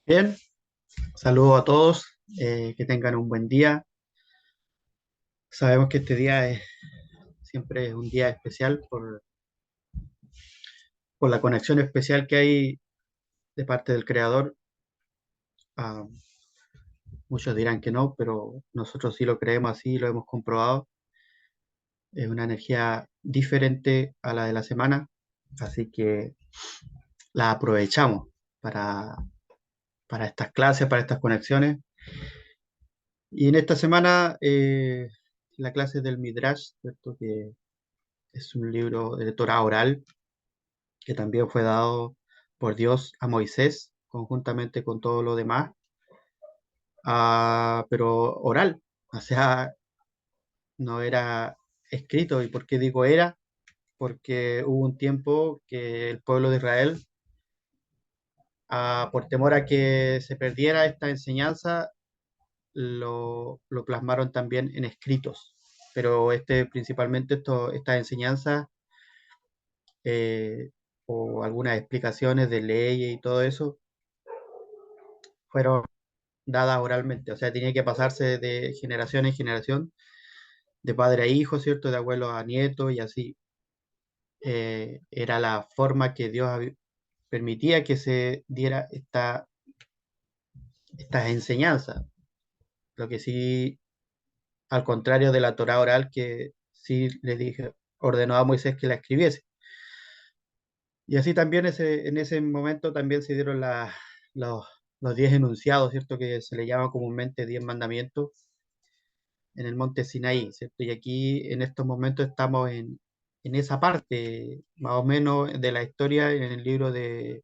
Bien, saludo a todos, que tengan un buen día. Sabemos que este día siempre es un día especial por la conexión especial que hay de parte del Creador. Ah, muchos dirán que no, pero nosotros sí lo creemos así, lo hemos comprobado. Es una energía diferente a la de la semana, así que la aprovechamos para, para estas clases, para estas conexiones. Y en esta semana, la clase del Midrash, ¿cierto? Que es un libro de Torah oral que también fue dado por Dios a Moisés, conjuntamente con todo lo demás, pero oral, o sea, no era escrito. ¿Y por qué digo era? Porque hubo un tiempo que el pueblo de Israel, por temor a que se perdiera esta enseñanza, lo plasmaron también en escritos. Pero principalmente estas enseñanzas, eh, o algunas explicaciones de leyes y todo eso, fueron dadas oralmente, o sea, tenía que pasarse de generación en generación, de padre a hijo, ¿cierto? De abuelo a nieto y así. Era la forma que Dios permitía que se diera estas enseñanzas. Lo que sí, al contrario de la Torá oral, que sí le dije, ordenó a Moisés que la escribiese. Y así también en ese momento también se dieron los, los 10 enunciados, ¿cierto? Que se le llama comúnmente 10 mandamientos en el monte Sinaí, ¿cierto? Y aquí en estos momentos estamos en esa parte, más o menos, de la historia en el libro de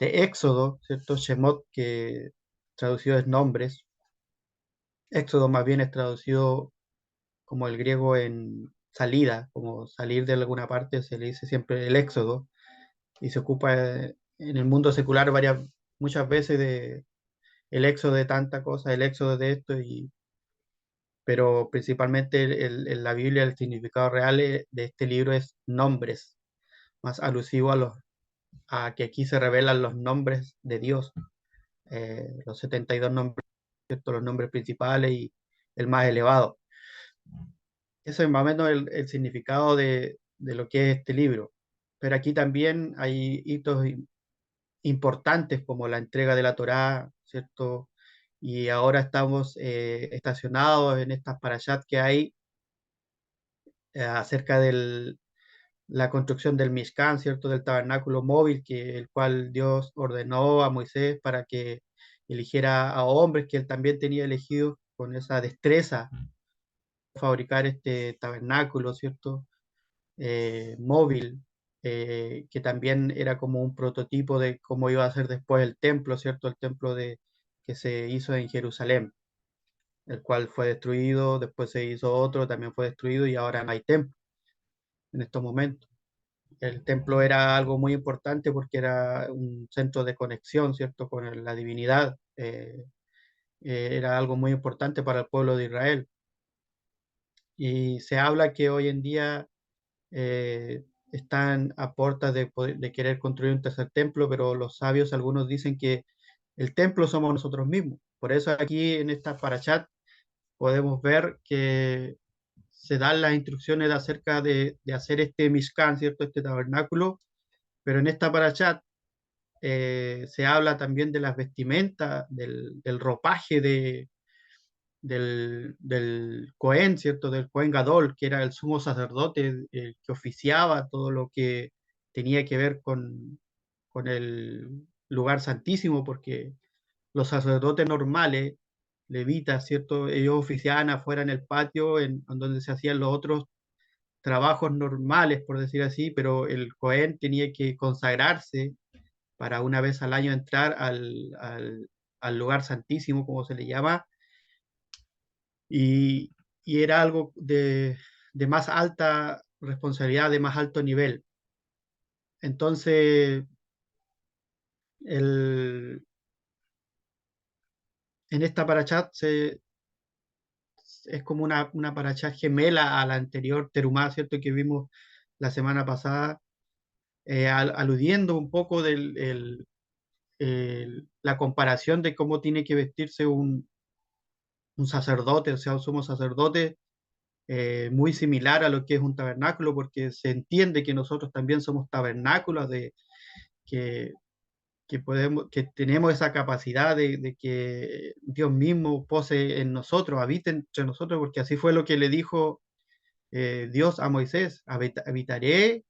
Éxodo, ¿cierto? Shemot, que traducido es nombres. Éxodo más bien es traducido como el griego en salida, como salir de alguna parte, se le dice siempre el éxodo, y se ocupa en el mundo secular muchas veces de el éxodo de tanta cosa, el éxodo de esto, pero principalmente en la Biblia el significado real de este libro es nombres, más alusivo a que aquí se revelan los nombres de Dios, los 72 nombres, ¿cierto? Los nombres principales y el más elevado. Eso es más o menos el significado de lo que es este libro. Pero aquí también hay hitos importantes como la entrega de la Torá, ¿cierto? Y ahora estamos estacionados en estas parashat que hay, acerca de la construcción del Mishkan, ¿cierto? Del tabernáculo móvil, el cual Dios ordenó a Moisés para que eligiera a hombres que él también tenía elegidos con esa destreza fabricar este tabernáculo, ¿cierto? Móvil, que también era como un prototipo de cómo iba a ser después el templo, ¿cierto? El templo que se hizo en Jerusalén, el cual fue destruido, después se hizo otro, también fue destruido y ahora no hay templo en estos momentos. El templo era algo muy importante porque era un centro de conexión, ¿cierto?, con la divinidad. Era algo muy importante para el pueblo de Israel. Y se habla que hoy en día están a puertas de querer construir un tercer templo, pero los sabios, algunos dicen que el templo somos nosotros mismos. Por eso aquí en esta parashat podemos ver que se dan las instrucciones acerca de hacer este Mishkan, ¿cierto? Este tabernáculo, pero en esta parashat se habla también de las vestimentas, del ropaje del Cohen, ¿cierto? Del Cohen Gadol, que era el sumo sacerdote, el que oficiaba todo lo que tenía que ver con el lugar santísimo, porque los sacerdotes normales, levitas, ¿cierto? Ellos oficiaban afuera en el patio, en donde se hacían los otros trabajos normales, por decir así, pero el Cohen tenía que consagrarse para una vez al año entrar al lugar santísimo, como se le llama, y, y era algo de más alta responsabilidad, de más alto nivel. Entonces, el, en esta parashat es como una parashat gemela a la anterior Terumá, ¿cierto? Que vimos la semana pasada, aludiendo un poco la comparación de cómo tiene que vestirse un sacerdote, o sea, un sumo sacerdote, muy similar a lo que es un tabernáculo, porque se entiende que nosotros también somos tabernáculos, que, que tenemos esa capacidad de que Dios mismo pose en nosotros, habite entre nosotros, porque así fue lo que le dijo Dios a Moisés: Habitaré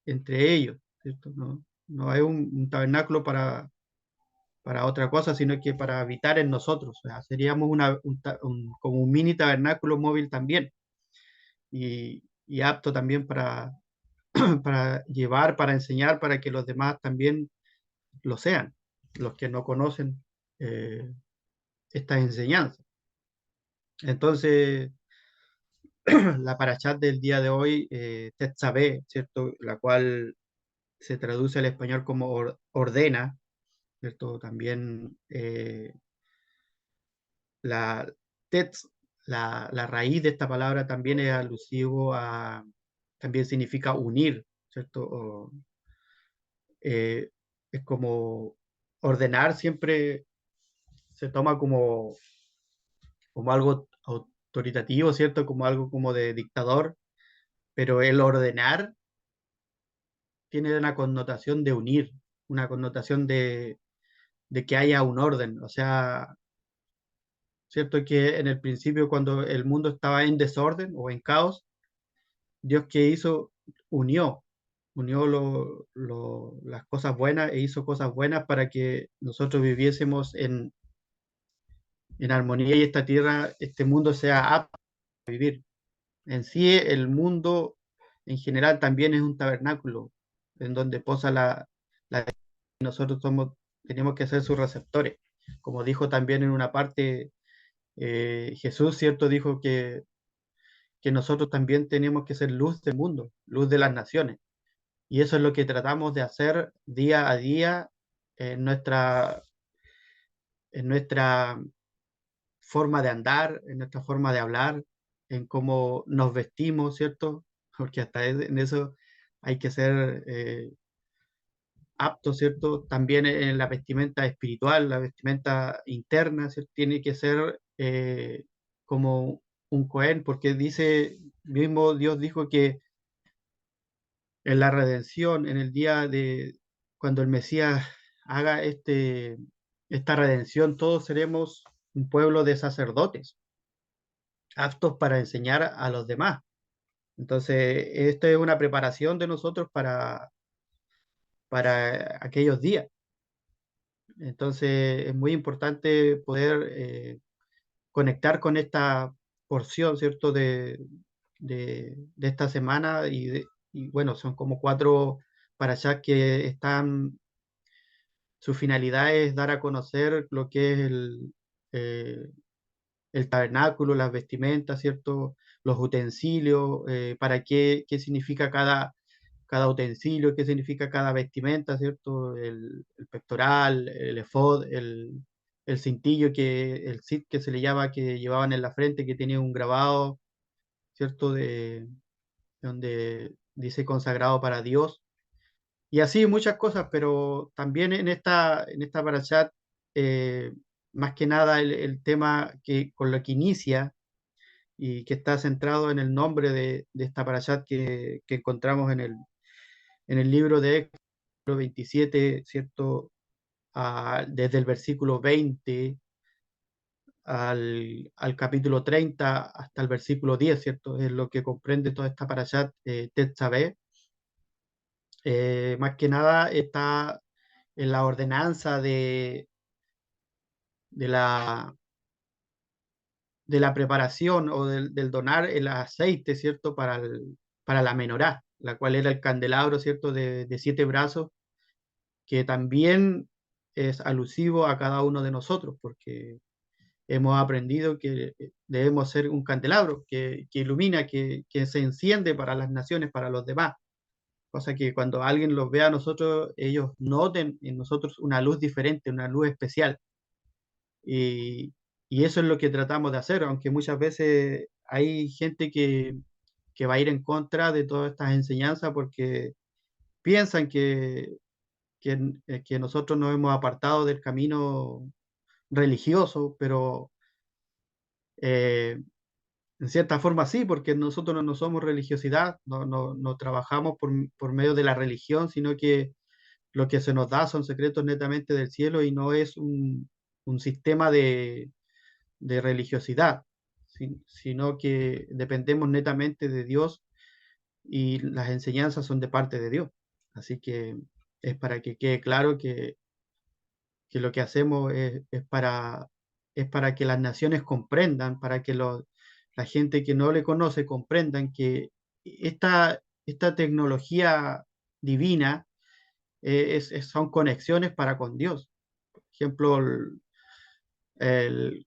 entre ellos, ¿cierto? No, no es un tabernáculo para otra cosa, sino que para habitar en nosotros. O sea, seríamos como un mini tabernáculo móvil también, y apto también para llevar, para enseñar, para que los demás también lo sean, los que no conocen eh, estas enseñanzas. Entonces, la parashat del día de hoy, Tetzabé, ¿cierto? La cual se traduce al español como ordena, ¿cierto? También la tetz, la raíz de esta palabra también es alusivo también significa unir, ¿cierto? Eh, es como ordenar, siempre se toma como algo autoritativo, ¿cierto? Como algo como de dictador, pero el ordenar tiene una connotación de unir, una connotación de que haya un orden. O sea, cierto que en el principio, cuando el mundo estaba en desorden o en caos, Dios, que hizo, unió, unió las cosas buenas, e hizo cosas buenas para que nosotros viviésemos en armonía, y esta tierra, este mundo sea apto a vivir. En sí, el mundo en general también es un tabernáculo en donde posa la nosotros tenemos que ser sus receptores. Como dijo también en una parte Jesús, ¿cierto? Dijo que nosotros también tenemos que ser luz del mundo, luz de las naciones. Y eso es lo que tratamos de hacer día a día en nuestra forma de andar, en nuestra forma de hablar, en cómo nos vestimos, ¿cierto? Porque hasta en eso hay que ser apto, ¿cierto? También en la vestimenta espiritual, la vestimenta interna, ¿cierto? Tiene que ser como un Cohen, porque dice, mismo Dios dijo que en la redención, en el día de cuando el Mesías haga esta redención, todos seremos un pueblo de sacerdotes, aptos para enseñar a los demás. Entonces, esta es una preparación de nosotros para aquellos días. Entonces, es muy importante poder conectar con esta porción, ¿cierto?, de esta semana, y bueno, son como cuatro parashas que están, su finalidad es dar a conocer lo que es eh, el tabernáculo, las vestimentas, ¿cierto? Los utensilios, para qué significa cada utensilio, qué significa cada vestimenta, ¿cierto? El pectoral, el efod, el cintillo, el cit que se le llama, que llevaban en la frente, que tenía un grabado, ¿cierto? Donde dice consagrado para Dios. Y así muchas cosas, pero también en esta parashat, eh, más que nada el tema con lo que inicia y que está centrado en el nombre de esta parashat que encontramos en el libro de Éxodo 27, ¿cierto? Desde el versículo 20 al capítulo 30 hasta el versículo 10, ¿cierto? Es lo que comprende toda esta parashat, Tetzabeh. Más que nada está en la ordenanza de la, de la preparación, o del donar el aceite, ¿cierto? Para la menorá, la cual era el candelabro, ¿cierto? De 7 brazos, que también es alusivo a cada uno de nosotros, porque hemos aprendido que debemos ser un candelabro que ilumina, que se enciende para las naciones, para los demás. Cosa que cuando alguien los vea a nosotros, ellos noten en nosotros una luz diferente, una luz especial. Y, y eso es lo que tratamos de hacer, aunque muchas veces hay gente que va a ir en contra de todas estas enseñanzas, porque piensan que nosotros nos hemos apartado del camino religioso, pero eh, en cierta forma sí, porque nosotros no somos religiosidad, no trabajamos por medio de la religión, sino que lo que se nos da son secretos netamente del cielo y no es un sistema de religiosidad, sino que dependemos netamente de Dios y las enseñanzas son de parte de Dios. Así que es para que quede claro que lo que hacemos es para que las naciones comprendan, para que la gente que no le conoce comprendan que esta tecnología divina son conexiones para con Dios. Por ejemplo,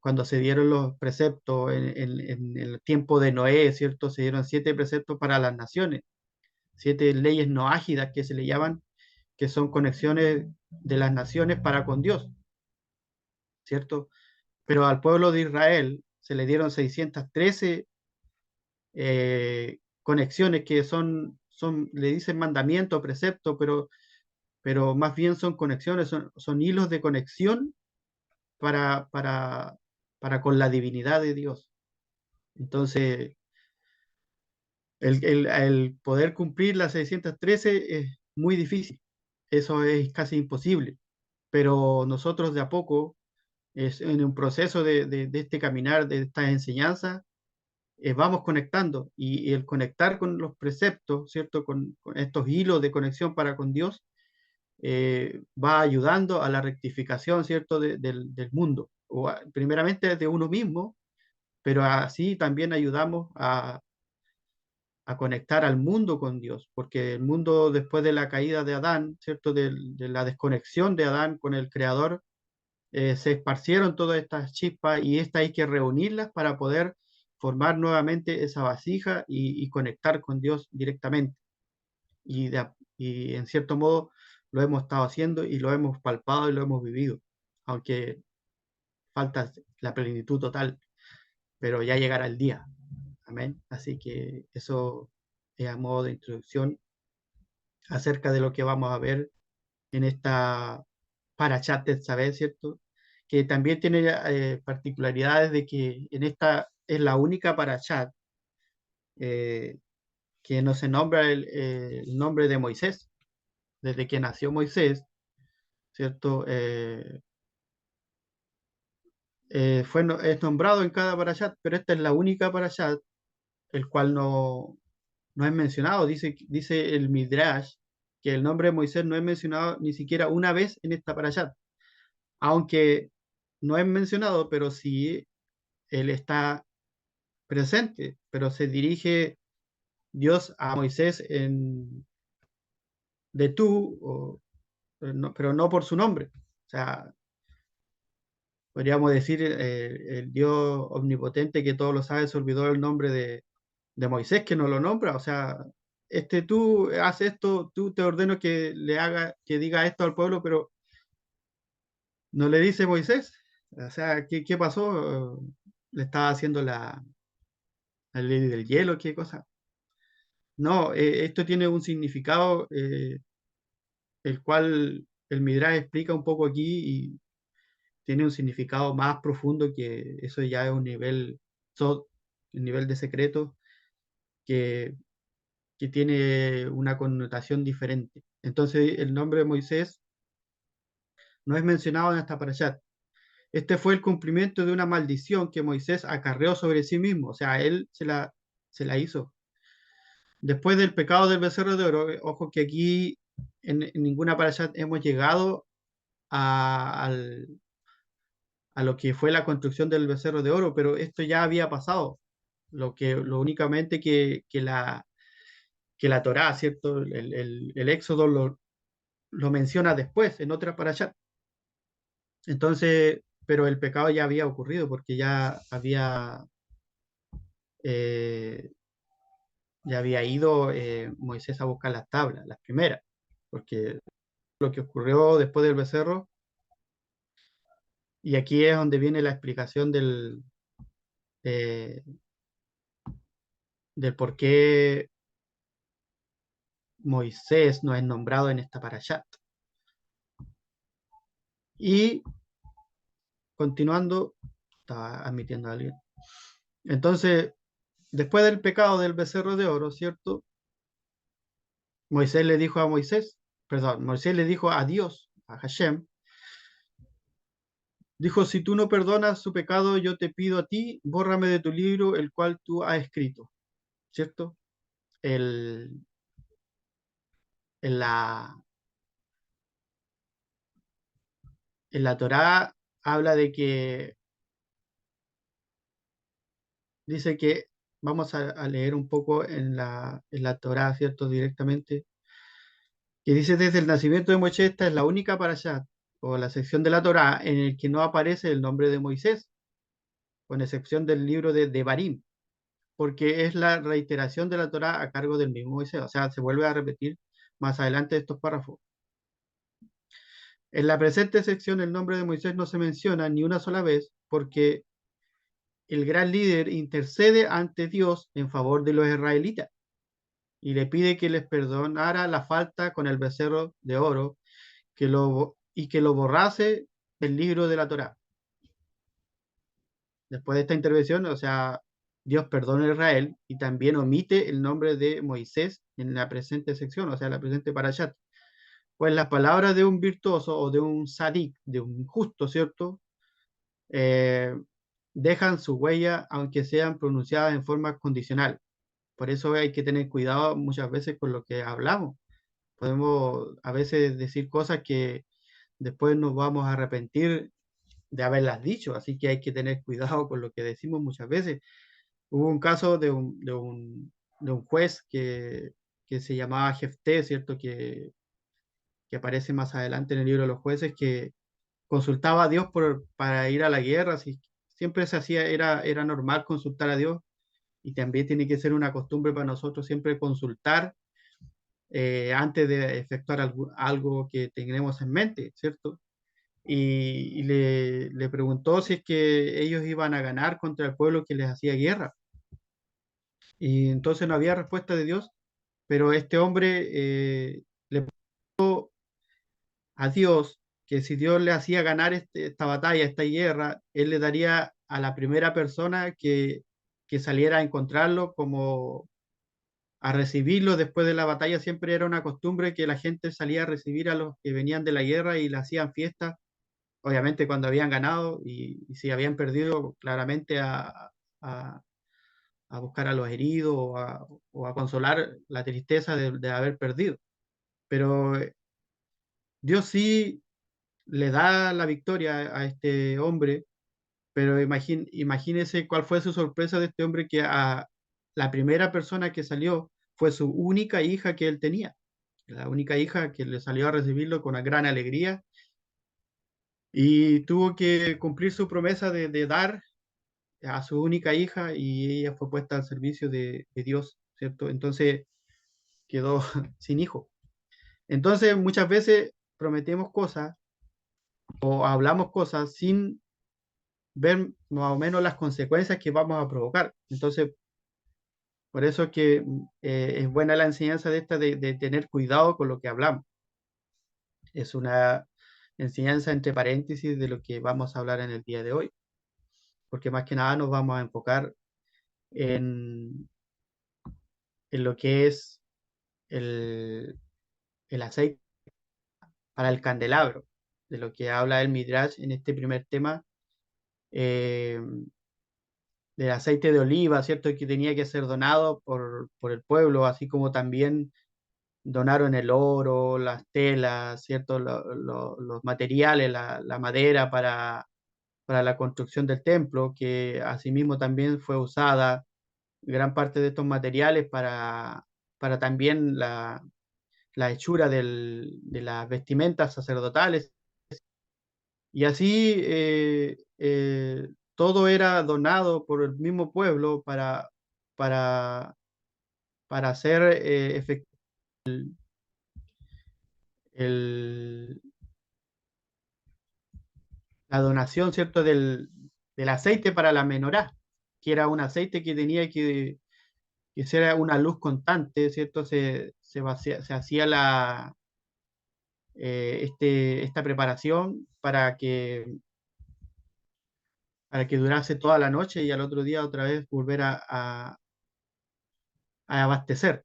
cuando se dieron los preceptos en el tiempo de Noé, ¿cierto? Se dieron 7 preceptos para las naciones, 7 leyes noágidas que se le llaman, que son conexiones de las naciones para con Dios, ¿cierto? Pero al pueblo de Israel se le dieron 613 conexiones que le dicen mandamiento, precepto, pero más bien son conexiones, son hilos de conexión para, para, para con la divinidad de Dios. Entonces, el poder cumplir las 613 es muy difícil, eso es casi imposible, pero nosotros de a poco, en un proceso de este caminar, de estas enseñanzas, vamos conectando y el conectar con los preceptos, ¿cierto? Con estos hilos de conexión para con Dios, va ayudando a la rectificación, ¿cierto? Del mundo, primeramente de uno mismo, pero así también ayudamos a conectar al mundo con Dios, porque el mundo después de la caída de Adán, ¿cierto? De la desconexión de Adán con el Creador, se esparcieron todas estas chispas y estas hay que reunirlas para poder formar nuevamente esa vasija y conectar con Dios directamente. Y en cierto modo lo hemos estado haciendo y lo hemos palpado y lo hemos vivido, aunque falta la plenitud total, pero ya llegará el día. Amén. Así que eso es a modo de introducción acerca de lo que vamos a ver en esta Parashat Tetzaveh, ¿cierto? Que también tiene particularidades de que en esta es la única Parashat eh, que no se nombra el nombre de Moisés. Desde que nació Moisés, ¿cierto? Es nombrado en cada Parashat, pero esta es la única Parashat el cual no es mencionado. Dice el Midrash que el nombre de Moisés no es mencionado ni siquiera una vez en esta Parashat, aunque no es mencionado, pero sí él está presente, pero se dirige Dios a Moisés de tú, pero no por su nombre. O sea, podríamos decir el Dios omnipotente que todo lo sabe se olvidó el nombre de Moisés que no lo nombra. O sea, tú haces esto, tú te ordeno que diga esto al pueblo, pero no le dice Moisés. O sea, ¿qué pasó? ¿Le estaba haciendo la ley del hielo? ¿Qué cosa? No, esto tiene un significado, el cual el Midrash explica un poco aquí y tiene un significado más profundo que eso ya es un nivel, un nivel de secreto que, que tiene una connotación diferente. Entonces, el nombre de Moisés no es mencionado en esta parashat. Este fue el cumplimiento de una maldición que Moisés acarreó sobre sí mismo, o sea, él se la hizo. Después del pecado del becerro de oro, ojo que aquí en ninguna parashat hemos llegado a, al- a lo que fue la construcción del becerro de oro, pero esto ya había pasado. Lo únicamente que la Torá, ¿cierto? El Éxodo lo menciona después, en otra parashat. Entonces, pero el pecado ya había ocurrido porque eh, ya había ido Moisés a buscar las tablas, las primeras, porque lo que ocurrió después del becerro, y aquí es donde viene la explicación eh, del por qué Moisés no es nombrado en esta parashat. Y continuando, estaba admitiendo a alguien. Entonces, después del pecado del becerro de oro, ¿cierto? Moisés le dijo a Moisés, perdón, Moisés le dijo a Dios, a Hashem, dijo, si tú no perdonas su pecado, yo te pido a ti, bórrame de tu libro, el cual tú has escrito, ¿cierto? El, en la, en la Torá habla de que, dice que, vamos a leer un poco en la Torá, ¿cierto? Directamente, que dice desde el nacimiento de Moisés, esta es la única parashá, o la sección de la Torá, en el que no aparece el nombre de Moisés, con excepción del libro de Devarim, porque es la reiteración de la Torá a cargo del mismo Moisés, o sea, se vuelve a repetir más adelante estos párrafos. En la presente sección el nombre de Moisés no se menciona ni una sola vez porque el gran líder intercede ante Dios en favor de los israelitas y le pide que les perdonara la falta con el becerro de oro y que lo borrase del libro de la Torá. Después de esta intervención, o sea, Dios perdona a Israel y también omite el nombre de Moisés en la presente sección, o sea, la presente parashat. Pues las palabras de un virtuoso o de un sadik, de un justo, ¿cierto? Eh, dejan su huella aunque sean pronunciadas en forma condicional. Por eso hay que tener cuidado muchas veces con lo que hablamos. Podemos a veces decir cosas que después nos vamos a arrepentir de haberlas dicho, así que hay que tener cuidado con lo que decimos muchas veces. Hubo un caso de un juez que se llamaba Jefté, ¿cierto? Que aparece más adelante en el libro de los jueces, que consultaba a Dios para ir a la guerra, así, siempre se hacía, era normal consultar a Dios y también tiene que ser una costumbre para nosotros siempre consultar antes de efectuar algo que tengamos en mente, ¿cierto? Y le preguntó si es que ellos iban a ganar contra el pueblo que les hacía guerra. Y entonces no había respuesta de Dios, pero este hombre le preguntó a Dios que si Dios le hacía ganar esta batalla, esta guerra, él le daría a la primera persona que saliera a encontrarlo como a recibirlo después de la batalla. Siempre era una costumbre que la gente salía a recibir a los que venían de la guerra y le hacían fiestas, obviamente cuando habían ganado y si habían perdido, claramente a, a buscar a los heridos o a consolar la tristeza de haber perdido. Pero Dios sí le da la victoria a este hombre, pero imagínese cuál fue su sorpresa de este hombre que a la primera persona que salió fue su única hija que él tenía, la única hija que le salió a recibirlo con una gran alegría y tuvo que cumplir su promesa de dar a su única hija y ella fue puesta al servicio de Dios, ¿cierto? Entonces quedó sin hijo. Entonces muchas veces prometemos cosas o hablamos cosas sin ver más o menos las consecuencias que vamos a provocar. Entonces, por eso es que es buena la enseñanza de esta de tener cuidado con lo que hablamos. Es una enseñanza entre paréntesis de lo que vamos a hablar en el día de hoy, porque más que nada nos vamos a enfocar en, en lo que es el, el aceite para el candelabro, de lo que habla el Midrash en este primer tema, eh, del aceite de oliva, ¿cierto? Que tenía que ser donado por el pueblo, así como también donaron el oro, las telas, ¿cierto? Los materiales, la madera para la construcción del templo, que asimismo también fue usada gran parte de estos materiales para también la hechura de las vestimentas sacerdotales. Y así todo era donado por el mismo pueblo para, para hacer efectivo el, la donación, ¿cierto?, del aceite para la menorá, que era un aceite que tenía que ser una luz constante, ¿cierto? Se hacía esta preparación para que durase toda la noche y al otro día otra vez volver a abastecer.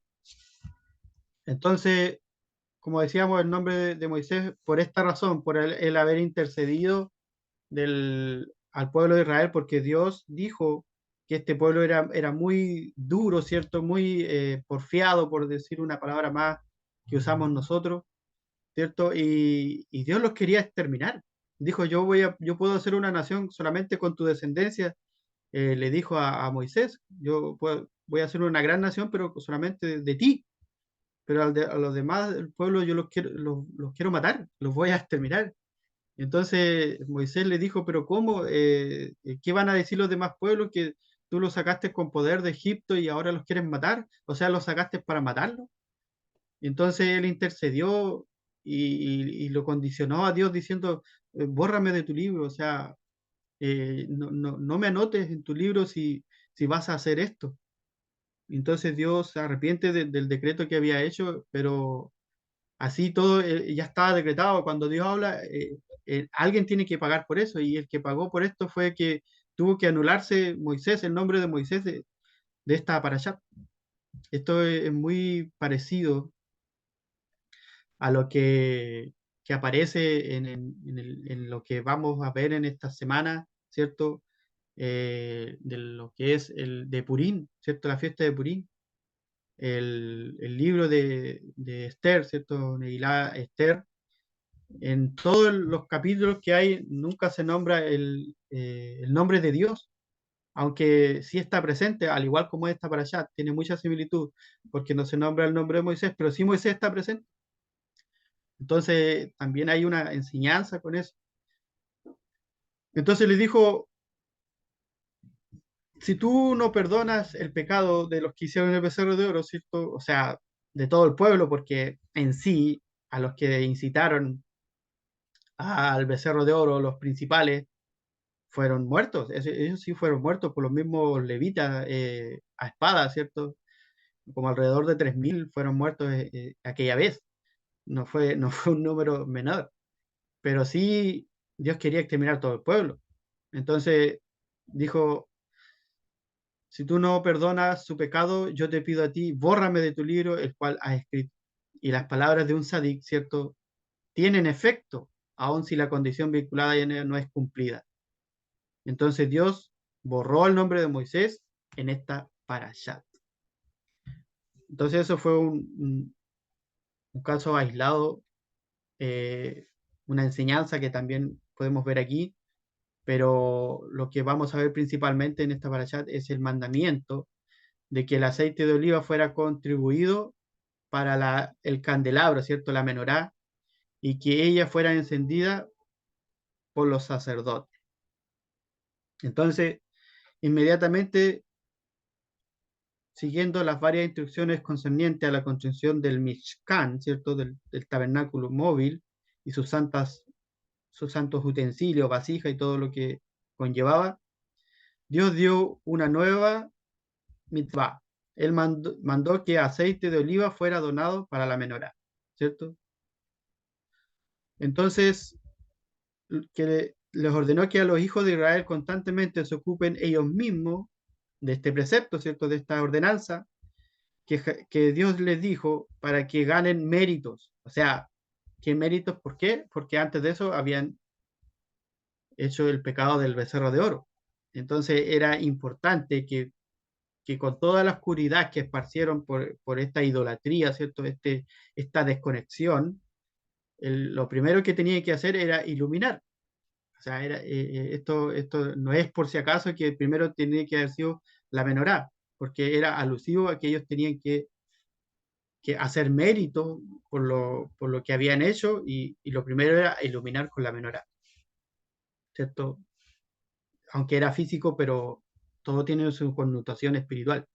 Entonces, como decíamos, el nombre de Moisés, por esta razón, por el haber intercedido al pueblo de Israel, porque Dios dijo que este pueblo era muy duro, ¿cierto? Muy porfiado, por decir una palabra más que usamos nosotros, ¿cierto? Y Dios los quería exterminar. Dijo, yo puedo hacer una nación solamente con tu descendencia. Le dijo a Moisés, voy a hacer una gran nación, pero solamente de ti. Pero a los demás del pueblo yo los quiero matar, los voy a exterminar. Entonces Moisés le dijo, pero ¿cómo? ¿Qué van a decir los demás pueblos? Que tú los sacaste con poder de Egipto y ahora los quieres matar. O sea, los sacaste para matarlos. Entonces él intercedió y lo condicionó a Dios diciendo, bórrame de tu libro. O sea, no me anotes en tu libro si vas a hacer esto. Entonces Dios se arrepiente del decreto que había hecho, pero así todo ya estaba decretado. Cuando Dios habla, alguien tiene que pagar por eso, y el que pagó por esto fue que tuvo que anularse Moisés, el nombre de Moisés de esta parashat. Esto es muy parecido a lo que aparece en lo que vamos a ver en esta semana, ¿cierto? De lo que es el de Purim, ¿cierto? La fiesta de Purim. El libro de Esther, ¿cierto? Neilá Esther. En todos los capítulos que hay, nunca se nombra el nombre de Dios, aunque sí está presente, al igual como esta para allá, tiene mucha similitud, porque no se nombra el nombre de Moisés, pero sí Moisés está presente. Entonces, también hay una enseñanza con eso. Entonces le dijo, si tú no perdonas el pecado de los que hicieron el becerro de oro, ¿cierto? O sea, de todo el pueblo, porque en sí, a los que incitaron al becerro de oro, los principales, fueron muertos. Ellos sí fueron muertos por los mismos levitas a espada, ¿cierto? Como alrededor de 3.000 fueron muertos aquella vez. No fue un número menor, pero sí Dios quería exterminar todo el pueblo. Entonces dijo, si tú no perdonas su pecado, yo te pido a ti, bórrame de tu libro, el cual has escrito. Y las palabras de un sadik, ¿cierto? Tienen efecto, aun si la condición vinculada ya no es cumplida. Entonces Dios borró el nombre de Moisés en esta parashat. Entonces eso fue un caso aislado, eh, una enseñanza que también podemos ver aquí, pero lo que vamos a ver principalmente en esta parashat es el mandamiento de que el aceite de oliva fuera contribuido para el candelabro, ¿cierto? La menorá, y que ella fuera encendida por los sacerdotes. Entonces, inmediatamente siguiendo las varias instrucciones concernientes a la construcción del Mishkan, ¿cierto? Del tabernáculo móvil y sus santos utensilios, vasija y todo lo que conllevaba, Dios dio una nueva mitzvah. Él mandó que aceite de oliva fuera donado para la menorá, ¿cierto? Entonces, que les ordenó que a los hijos de Israel constantemente se ocupen ellos mismos de este precepto, ¿cierto? De esta ordenanza, que Dios les dijo para que ganen méritos. O sea, ¿qué méritos? ¿Por qué? Porque antes de eso habían hecho el pecado del becerro de oro. Entonces era importante que con toda la oscuridad que esparcieron por esta idolatría, ¿cierto? Esta desconexión, lo primero que tenía que hacer era iluminar. O sea, esto no es por si acaso que primero tenía que haber sido la menorá, porque era alusivo a que ellos tenían que hacer mérito por lo que habían hecho y lo primero era iluminar con la menorá, ¿cierto? Aunque era físico, pero todo tiene su connotación espiritual.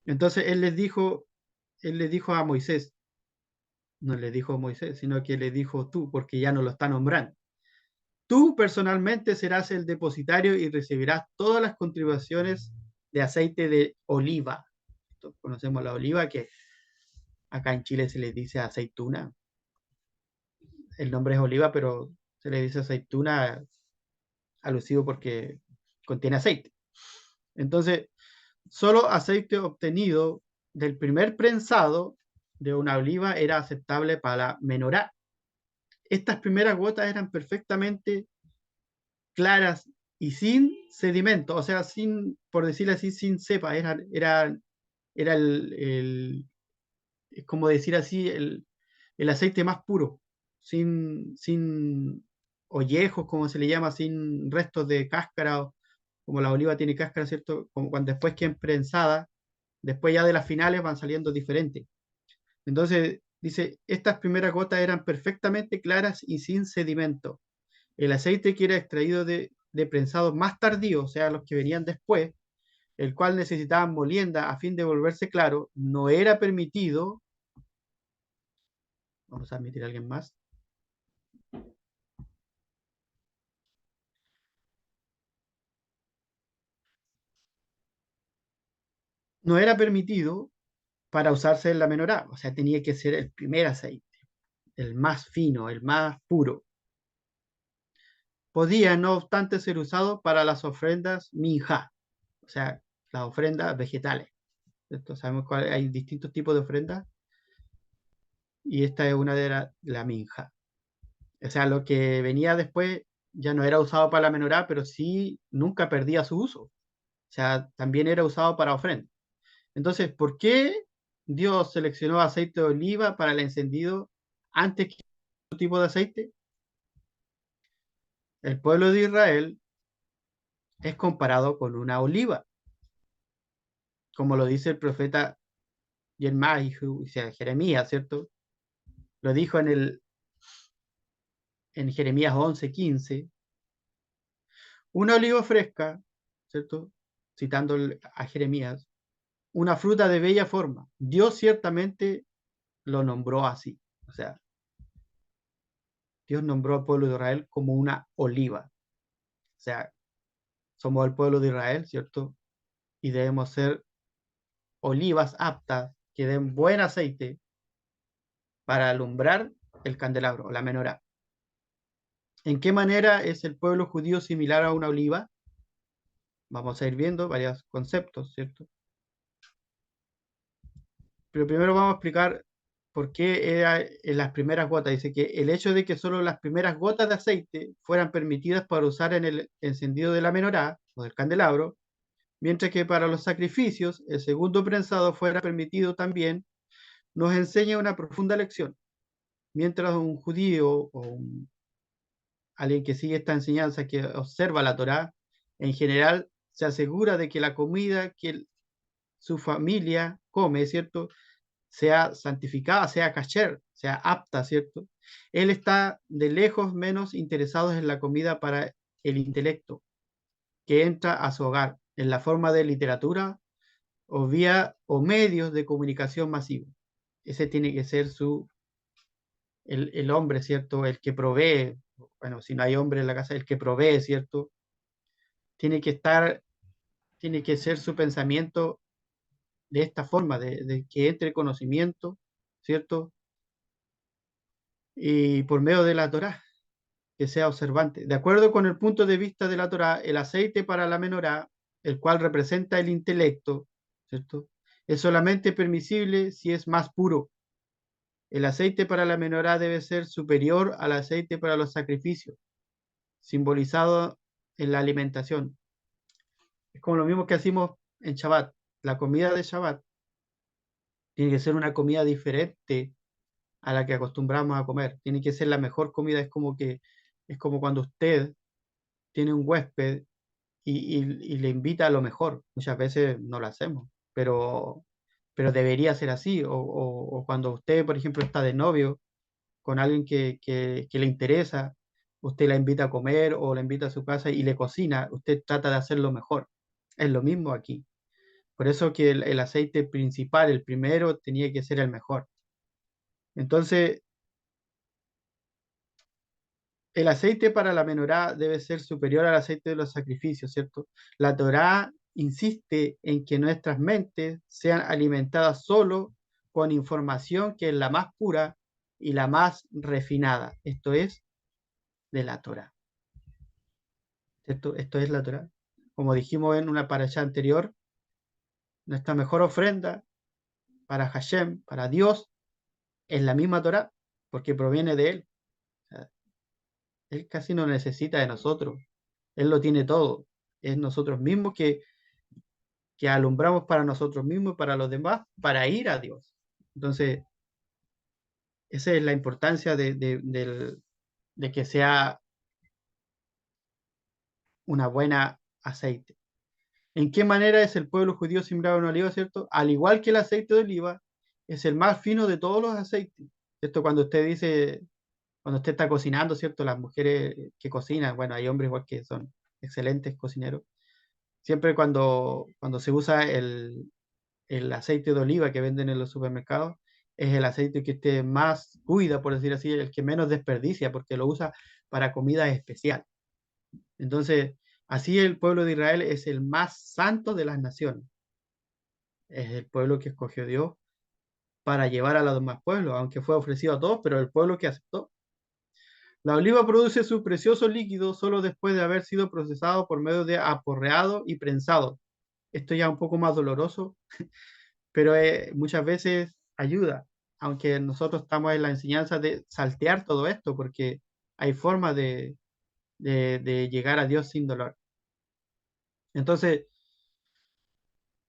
Entonces él les dijo a Moisés, no le dijo a Moisés, sino que le dijo tú, porque ya no lo está nombrando. Tú personalmente serás el depositario y recibirás todas las contribuciones de aceite de oliva. Conocemos la oliva, que acá en Chile se le dice aceituna. el nombre es oliva, pero se le dice aceituna alusivo porque contiene aceite. Entonces, solo aceite obtenido del primer prensado de una oliva era aceptable para la menorá. Estas primeras gotas eran perfectamente claras y sin sedimento, o sea, sin, por decirlo así, sin cepa, era es como decir así, el aceite más puro, sin ollejos, como se le llama, sin restos de cáscara, como la oliva tiene cáscara, ¿cierto? Como cuando después que es prensada, después ya de las finales van saliendo diferentes. Entonces, dice, estas primeras gotas eran perfectamente claras y sin sedimento. El aceite que era extraído de prensados más tardíos, o sea, los que venían después, el cual necesitaban molienda a fin de volverse claro, no era permitido. Vamos a admitir a alguien más. No era permitido para usarse en la menorá, o sea, tenía que ser el primer aceite, el más fino, el más puro. Podía, no obstante, ser usado para las ofrendas minja, o sea, las ofrendas vegetales. ¿Cierto? Sabemos que hay distintos tipos de ofrendas y esta es una de la minja. O sea, lo que venía después ya no era usado para la menorá, pero sí nunca perdía su uso. O sea, también era usado para ofrenda. Entonces, ¿por qué Dios seleccionó aceite de oliva para el encendido antes que otro tipo de aceite? El pueblo de Israel es comparado con una oliva, como lo dice el profeta Jeremías, ¿cierto? Lo dijo en Jeremías 11:15. Una oliva fresca, ¿cierto? Citando a Jeremías, una fruta de bella forma. Dios ciertamente lo nombró así. O sea, Dios nombró al pueblo de Israel como una oliva. O sea, somos el pueblo de Israel, ¿cierto? Y debemos ser olivas aptas que den buen aceite para alumbrar el candelabro, la menorá. ¿En qué manera es el pueblo judío similar a una oliva? Vamos a ir viendo varios conceptos, ¿cierto? Pero primero vamos a explicar por qué era en las primeras gotas. Dice que el hecho de que solo las primeras gotas de aceite fueran permitidas para usar en el encendido de la menorá o del candelabro, mientras que para los sacrificios el segundo prensado fuera permitido también, nos enseña una profunda lección. Mientras un judío alguien que sigue esta enseñanza, que observa la Torá, en general se asegura de que la comida que su familia come, ¿cierto?, sea santificada, sea kasher, sea apta, ¿cierto? Él está de lejos menos interesado en la comida para el intelecto, que entra a su hogar en la forma de literatura o vía o medios de comunicación masivos. Ese tiene que ser el hombre, ¿cierto? El que provee, bueno, si no hay hombre en la casa, el que provee, ¿cierto? Tiene que estar, tiene que ser su pensamiento de esta forma, de que entre conocimiento, ¿cierto? Y por medio de la Torá, que sea observante. De acuerdo con el punto de vista de la Torá, el aceite para la menorá, el cual representa el intelecto, ¿cierto? Es solamente permisible si es más puro. El aceite para la menorá debe ser superior al aceite para los sacrificios, simbolizado en la alimentación. Es como lo mismo que hacemos en Shabbat. La comida de Shabbat tiene que ser una comida diferente a la que acostumbramos a comer. Tiene que ser la mejor comida. Es como cuando usted tiene un huésped y le invita a lo mejor. Muchas veces no lo hacemos, pero debería ser así. O cuando usted, por ejemplo, está de novio con alguien que le interesa, usted la invita a comer o la invita a su casa y le cocina, usted trata de hacerlo mejor. Es lo mismo aquí. Por eso que el aceite principal, el primero, tenía que ser el mejor. Entonces, el aceite para la menorá debe ser superior al aceite de los sacrificios, ¿cierto? La Torá insiste en que nuestras mentes sean alimentadas solo con información que es la más pura y la más refinada. Esto es de la Torá. Esto es la Torá. Como dijimos en una parasha anterior, nuestra mejor ofrenda para Hashem, para Dios, es la misma Torá, porque proviene de Él. O sea, Él casi no necesita de nosotros. Él lo tiene todo. Es nosotros mismos que alumbramos para nosotros mismos y para los demás, para ir a Dios. Entonces, esa es la importancia de que sea una buena aceite. ¿En qué manera es el pueblo judío sembrado en oliva, cierto? Al igual que el aceite de oliva, es el más fino de todos los aceites. Esto cuando usted dice, cuando usted está cocinando, ¿cierto? Las mujeres que cocinan, bueno, hay hombres igual que son excelentes cocineros. Siempre cuando se usa el aceite de oliva que venden en los supermercados, es el aceite que usted más cuida, por decir así, el que menos desperdicia, porque lo usa para comida especial. Entonces, así el pueblo de Israel es el más santo de las naciones. Es el pueblo que escogió Dios para llevar a los demás pueblos, aunque fue ofrecido a todos, pero el pueblo que aceptó. La oliva produce su precioso líquido solo después de haber sido procesado por medio de aporreado y prensado. Esto ya es un poco más doloroso, pero muchas veces ayuda, aunque nosotros estamos en la enseñanza de saltear todo esto, porque hay formas de llegar a Dios sin dolor. Entonces,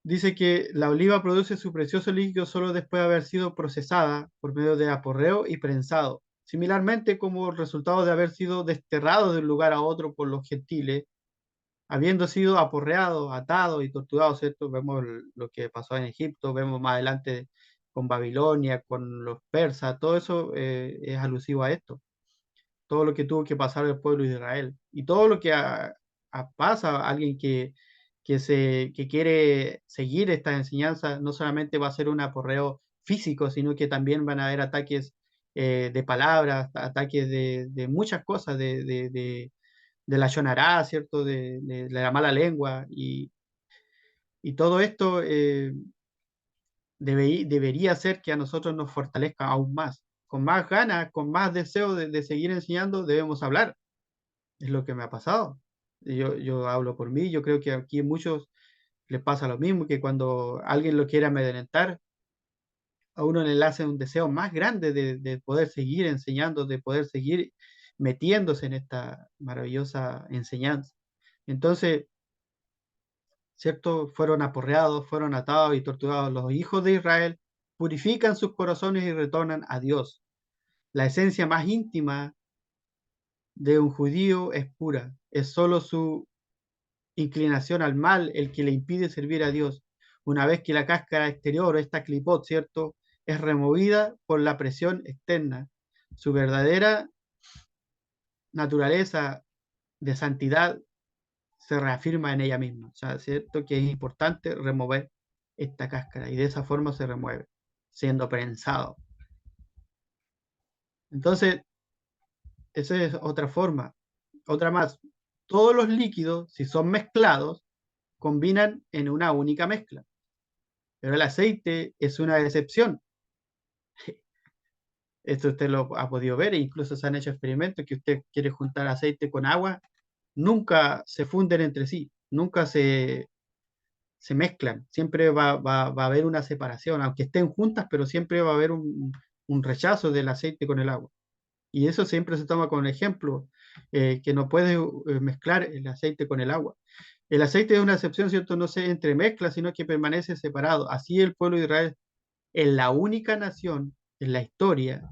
dice que la oliva produce su precioso líquido solo después de haber sido procesada por medio de aporreo y prensado. Similarmente, como resultado de haber sido desterrado de un lugar a otro por los gentiles, habiendo sido aporreado, atado y torturado, ¿cierto? Vemos lo que pasó en Egipto, vemos más adelante con Babilonia, con los persas, todo eso es alusivo a esto, todo lo que tuvo que pasar el pueblo de Israel y todo lo que pasa a alguien que quiere seguir esta enseñanza, no solamente va a ser un aporreo físico, sino que también van a haber ataques de palabras, ataques de muchas cosas, de la Shonará, ¿cierto? De la mala lengua y todo esto debería ser que a nosotros nos fortalezca aún más. Con más ganas, con más deseo de seguir enseñando, debemos hablar. Es lo que me ha pasado. Yo hablo por mí, yo creo que aquí a muchos les pasa lo mismo, que cuando alguien lo quiere amedrentar, a uno le hace un deseo más grande de poder seguir enseñando, de poder seguir metiéndose en esta maravillosa enseñanza. Entonces, ¿cierto? Fueron aporreados, fueron atados y torturados. Los hijos de Israel purifican sus corazones y retornan a Dios. La esencia más íntima de un judío es pura. Es solo su inclinación al mal el que le impide servir a Dios. Una vez que la cáscara exterior, esta clipot, ¿cierto? Es removida por la presión externa. Su verdadera naturaleza de santidad se reafirma en ella misma. O sea, cierto que es importante remover esta cáscara y de esa forma se remueve, siendo prensado. Entonces, esa es otra forma. Otra más, todos los líquidos, si son mezclados, combinan en una única mezcla, pero el aceite es una excepción. Esto usted lo ha podido ver e incluso se han hecho experimentos que usted quiere juntar aceite con agua, nunca se funden entre sí, nunca se mezclan, siempre va a haber una separación, aunque estén juntas, pero siempre va a haber un rechazo del aceite con el agua. Y eso siempre se toma como ejemplo, que no puede mezclar el aceite con el agua. El aceite es una excepción, ¿cierto? No se entremezcla, sino que permanece separado. Así el pueblo de Israel es la única nación en la historia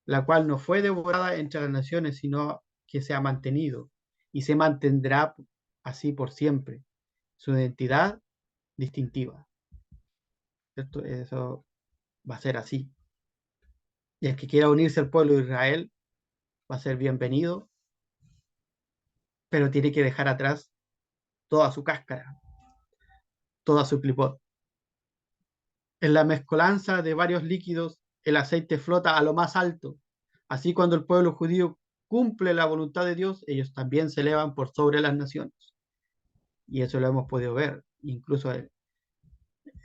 la cual no fue devorada entre las naciones, sino que se ha mantenido y se mantendrá así por siempre. Su identidad distintiva, ¿cierto? Eso va a ser así. Y el que quiera unirse al pueblo de Israel va a ser bienvenido, pero tiene que dejar atrás toda su cáscara, toda su clipot. En la mezcolanza de varios líquidos, el aceite flota a lo más alto. Así cuando el pueblo judío cumple la voluntad de Dios, ellos también se elevan por sobre las naciones. Y eso lo hemos podido ver. Incluso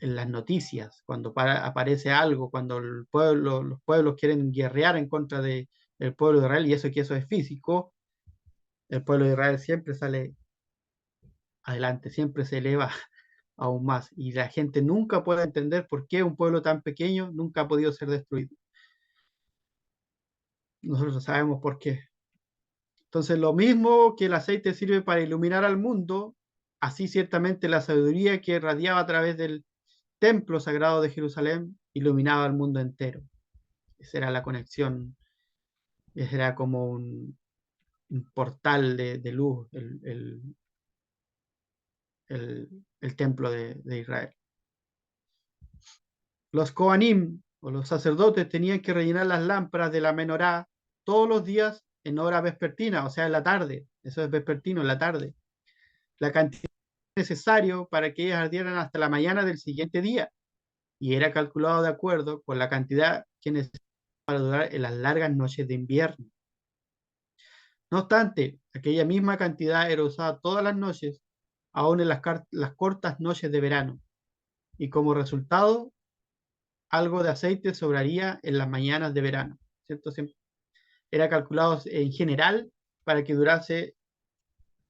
en las noticias, cuando aparece algo, cuando los pueblos quieren guerrear en contra del pueblo de Israel, y eso que eso es físico, el pueblo de Israel siempre sale adelante, siempre se eleva aún más, y la gente nunca puede entender por qué un pueblo tan pequeño nunca ha podido ser destruido. Nosotros sabemos por qué. Entonces, lo mismo que el aceite sirve para iluminar al mundo, así ciertamente la sabiduría que radiaba a través del templo sagrado de Jerusalén iluminaba al mundo entero. Esa era la conexión, ese era como un portal de luz, el templo de Israel. Los Kohanim o los sacerdotes tenían que rellenar las lámparas de la menorá todos los días en hora vespertina, o sea, en la tarde. Eso es vespertino, en la tarde. La cantidad necesario para que ellas ardieran hasta la mañana del siguiente día, y era calculado de acuerdo con la cantidad que necesitaba para durar en las largas noches de invierno. No obstante, aquella misma cantidad era usada todas las noches, aún en las cortas noches de verano, y como resultado, algo de aceite sobraría en las mañanas de verano, ¿cierto? Era calculado en general para que durase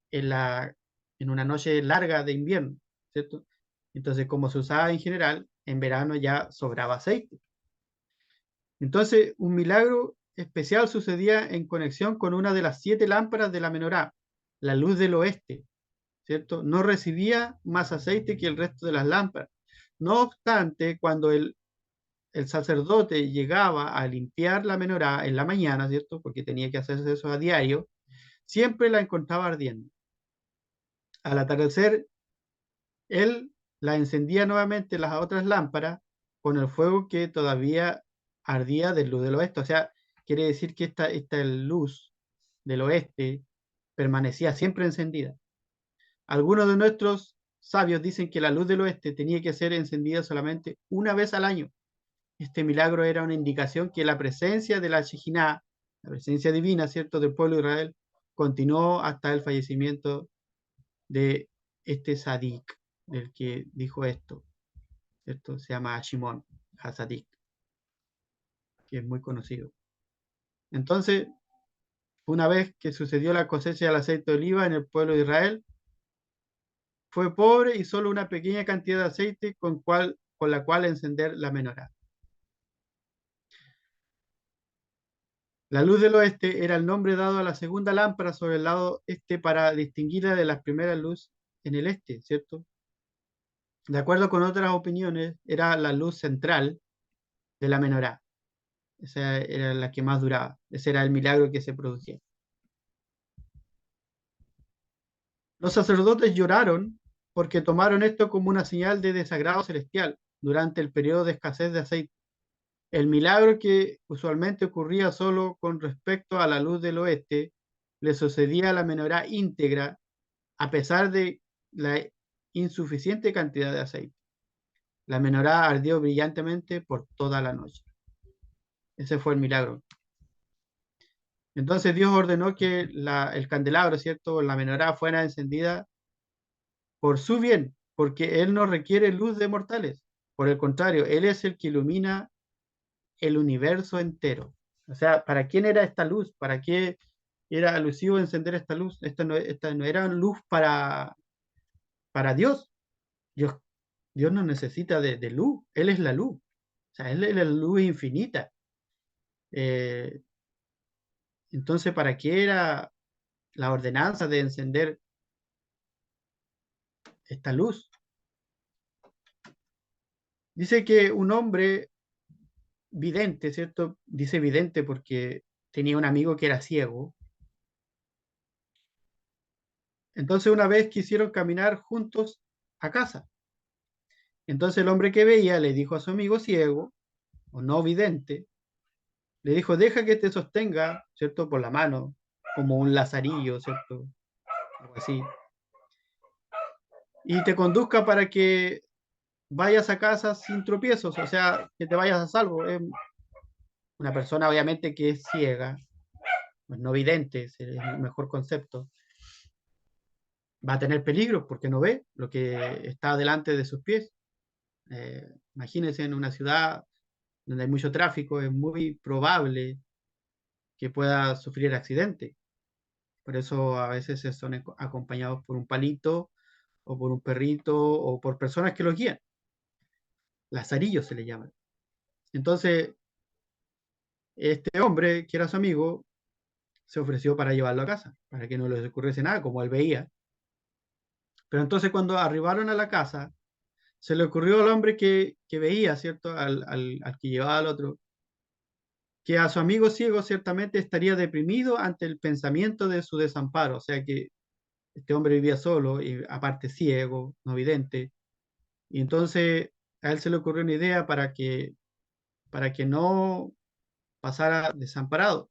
en una noche larga de invierno, ¿cierto? Entonces, como se usaba en general, en verano ya sobraba aceite. Entonces, un milagro especial sucedía en conexión con una de las 7 lámparas de la menorá, la luz del oeste, ¿cierto? No recibía más aceite que el resto de las lámparas. No obstante, cuando el sacerdote llegaba a limpiar la menorá en la mañana, ¿cierto? Porque tenía que hacerse eso a diario, siempre la encontraba ardiendo. Al atardecer, él la encendía nuevamente las otras lámparas con el fuego que todavía ardía del luz del oeste. O sea, quiere decir que esta luz del oeste permanecía siempre encendida. Algunos de nuestros sabios dicen que la luz del oeste tenía que ser encendida solamente una vez al año. Este milagro era una indicación que la presencia de la Shejinah, la presencia divina, ¿cierto?, del pueblo de Israel, continuó hasta el fallecimiento de este Sadik, del que dijo esto, ¿cierto? Se llama Shimon Hasadik, que es muy conocido. Entonces, una vez que sucedió la cosecha del aceite de oliva en el pueblo de Israel, fue pobre y solo una pequeña cantidad de aceite con la cual encender la menorá. La luz del oeste era el nombre dado a la segunda lámpara sobre el lado este para distinguirla de las primeras luces en el este, ¿cierto? De acuerdo con otras opiniones, era la luz central de la menorá. Esa era la que más duraba. Ese era el milagro que se producía. Los sacerdotes lloraron porque tomaron esto como una señal de desagrado celestial durante el periodo de escasez de aceite. El milagro que usualmente ocurría solo con respecto a la luz del oeste le sucedía a la menorá íntegra a pesar de la insuficiente cantidad de aceite. La menorá ardió brillantemente por toda la noche. Ese fue el milagro. Entonces Dios ordenó que el candelabro, ¿cierto?, la menorá fuera encendida por su bien, porque Él no requiere luz de mortales. Por el contrario, Él es el que ilumina el universo entero. O sea, ¿para quién era esta luz? ¿Para qué era alusivo encender esta luz? Esta no era luz para Dios. Dios. Dios no necesita de luz. Él es la luz. O sea, Él es la luz infinita. Eh, entonces, ¿para qué era la ordenanza de encender esta luz? Dice que un hombre vidente, ¿cierto? Dice vidente porque tenía un amigo que era ciego. Entonces una vez quisieron caminar juntos a casa. Entonces el hombre que veía le dijo a su amigo ciego, o no vidente, le dijo, deja que te sostenga, ¿cierto? Por la mano, como un lazarillo, ¿cierto? Algo así. Y te conduzca para que vayas a casa sin tropiezos, o sea, que te vayas a salvo. Una persona obviamente que es ciega, pues no vidente, es el mejor concepto, va a tener peligro porque no ve lo que está delante de sus pies. Imagínense en una ciudad donde hay mucho tráfico, es muy probable que pueda sufrir accidente. Por eso a veces se son acompañados por un palito o por un perrito o por personas que los guían. Lazarillos se le llaman. Entonces, este hombre, que era su amigo, se ofreció para llevarlo a casa, para que no les ocurriese nada, como él veía. Pero entonces cuando arribaron a la casa, se le ocurrió al hombre que veía, ¿cierto? Al que llevaba al otro, que a su amigo ciego ciertamente estaría deprimido ante el pensamiento de su desamparo. O sea que este hombre vivía solo y aparte ciego, no vidente. Y entonces a él se le ocurrió una idea para que no pasara desamparado.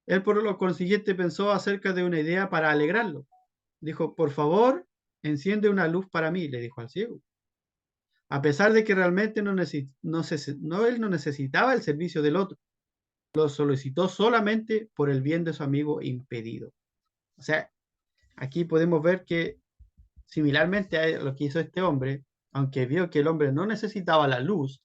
Él por lo consiguiente pensó acerca de una idea para alegrarlo. Dijo, por favor, enciende una luz para mí, le dijo al ciego. A pesar de que realmente él no necesitaba el servicio del otro, lo solicitó solamente por el bien de su amigo impedido. O sea, aquí podemos ver que similarmente a lo que hizo este hombre, aunque vio que el hombre no necesitaba la luz,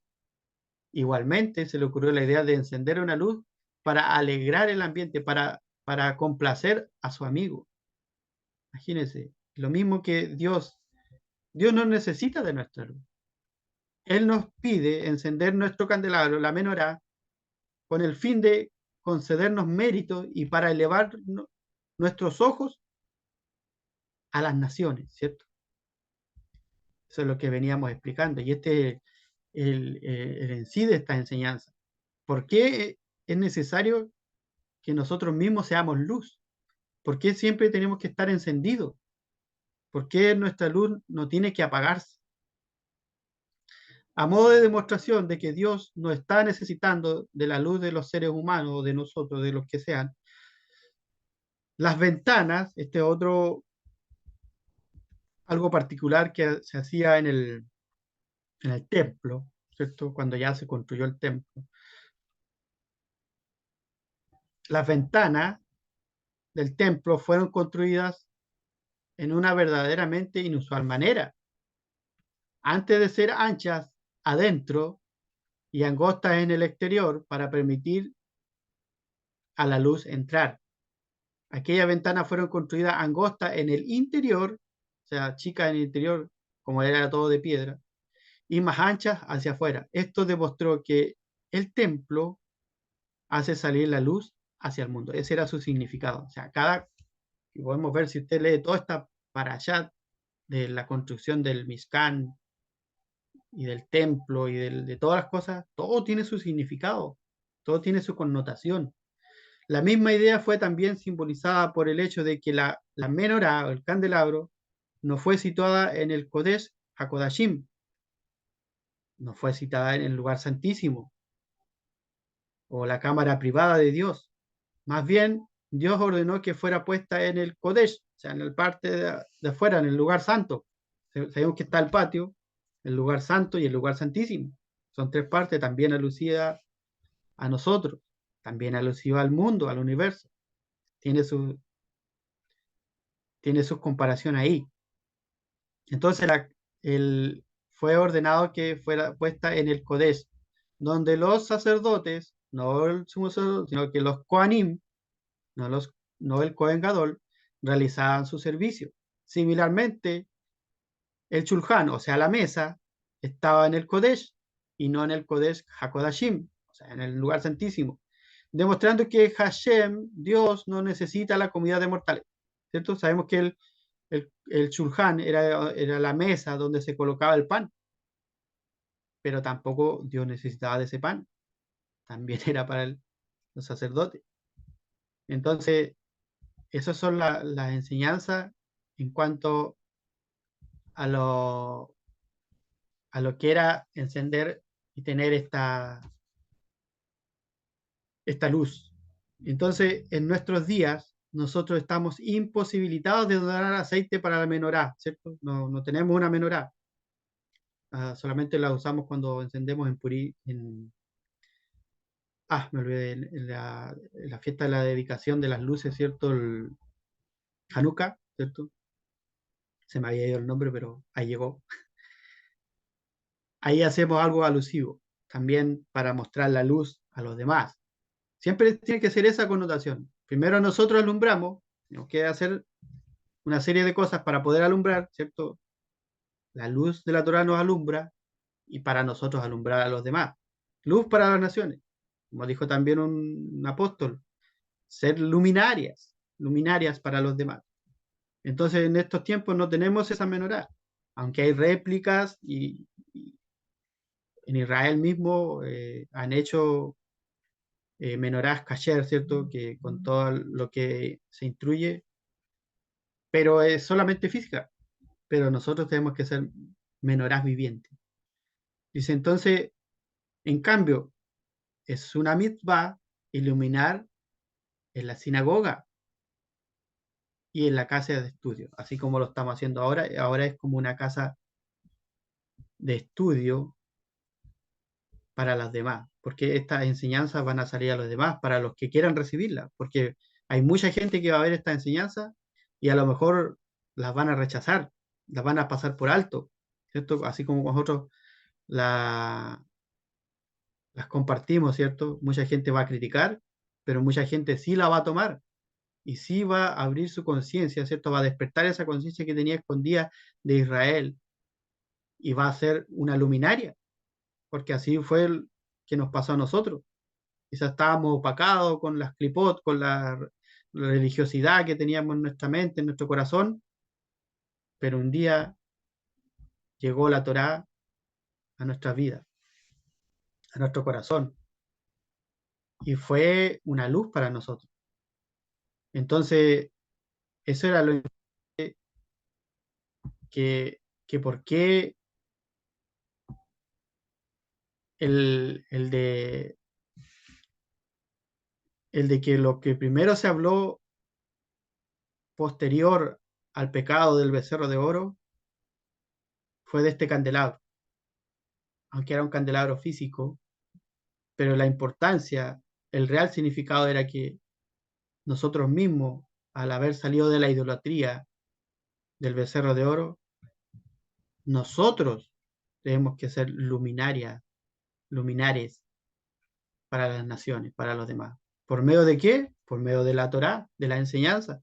igualmente se le ocurrió la idea de encender una luz para alegrar el ambiente, para complacer a su amigo. Imagínense, lo mismo que Dios no necesita de nuestra luz. Él nos pide encender nuestro candelabro, la menorá, con el fin de concedernos méritos y para elevar nuestros ojos a las naciones, ¿cierto? Eso es lo que veníamos explicando. Y este es el en sí de esta enseñanza. ¿Por qué es necesario que nosotros mismos seamos luz? ¿Por qué siempre tenemos que estar encendidos? ¿Por qué nuestra luz no tiene que apagarse? A modo de demostración de que Dios no está necesitando de la luz de los seres humanos o de nosotros, de los que sean, las ventanas, este otro, algo particular que se hacía en el templo, ¿cierto? Cuando ya se construyó el templo. Las ventanas del templo fueron construidas en una verdaderamente inusual manera. Antes de ser anchas adentro y angostas en el exterior para permitir a la luz entrar. Aquellas ventanas fueron construidas angostas en el interior, o sea, chicas en el interior, como era todo de piedra, y más anchas hacia afuera. Esto demostró que el templo hace salir la luz hacia el mundo. Ese era su significado. O sea, y podemos ver si usted lee toda esta para allá de la construcción del Mishkan y del templo y de todas las cosas, todo tiene su significado, todo tiene su connotación. La misma idea fue también simbolizada por el hecho de que la menorá o el candelabro no fue situada en el Kodesh HaKodashim, no fue citada en el lugar santísimo o la cámara privada de Dios. Más bien, Dios ordenó que fuera puesta en el Kodesh, o sea, en la parte de afuera, en el lugar santo. Sabemos que está el patio, el lugar santo y el lugar santísimo. Son tres partes también alusivas a nosotros, también alusivas al mundo, al universo. Tiene su, tiene sus comparaciones ahí. Entonces fue ordenado que fuera puesta en el Kodesh, donde los sacerdotes, no el sumo sacerdote, sino que los Kohanim, no, no el Kohen Gadol, realizaban su servicio. Similarmente, el Shulchan, o sea, la mesa, estaba en el Kodesh y no en el Kodesh HaKodashim, o sea, en el lugar santísimo, demostrando que Hashem, Dios, no necesita la comunidad de mortales. ¿Cierto? Sabemos que el Shulchan era la mesa donde se colocaba el pan, pero tampoco Dios necesitaba de ese pan, también era para los sacerdotes. Entonces, esas son las enseñanzas en cuanto a a lo que era encender y tener esta luz. Entonces, en nuestros días, nosotros estamos imposibilitados de donar aceite para la menorá, ¿cierto? No, no tenemos una menorá. Solamente la usamos cuando encendemos me olvidé, en la fiesta de la dedicación de las luces, ¿cierto? El Hanukkah, ¿cierto? Se me había ido el nombre, pero ahí llegó. ahí hacemos algo alusivo, también para mostrar la luz a los demás. Siempre tiene que ser esa connotación. Primero nosotros alumbramos, tenemos que hacer una serie de cosas para poder alumbrar, ¿cierto? La luz de la Torah nos alumbra y para nosotros alumbrar a los demás. Luz para las naciones, como dijo también un apóstol, ser luminarias, luminarias para los demás. Entonces en estos tiempos no tenemos esa menorá, aunque hay réplicas y en Israel mismo han hecho menorás kasher, ¿cierto? Que con todo lo que se instruye, pero es solamente física, pero nosotros tenemos que ser menorás vivientes. Dice entonces, en cambio, es una mitzvah iluminar en la sinagoga y en la casa de estudio, así como lo estamos haciendo ahora. Ahora es como una casa de estudio para las demás, porque estas enseñanzas van a salir a los demás, para los que quieran recibirlas, porque hay mucha gente que va a ver esta enseñanza y a lo mejor las van a rechazar, las van a pasar por alto, ¿cierto? Así como nosotros la, las compartimos, ¿cierto? Mucha gente va a criticar, pero mucha gente sí la va a tomar y sí va a abrir su conciencia, ¿cierto? Va a despertar esa conciencia que tenía escondida de Israel y va a ser una luminaria, porque así fue el que nos pasó a nosotros. Quizás estábamos opacados con las clipot, con la religiosidad que teníamos en nuestra mente, en nuestro corazón, pero un día llegó la Torá a nuestras vidas, a nuestro corazón, y fue una luz para nosotros. Entonces, eso era lo que por qué el de que lo que primero se habló posterior al pecado del becerro de oro fue de este candelabro, aunque era un candelabro físico, pero la importancia, el real significado era que nosotros mismos, al haber salido de la idolatría del becerro de oro, nosotros tenemos que ser luminarias, luminares para las naciones, para los demás. ¿Por medio de qué? Por medio de la Torá, de la enseñanza,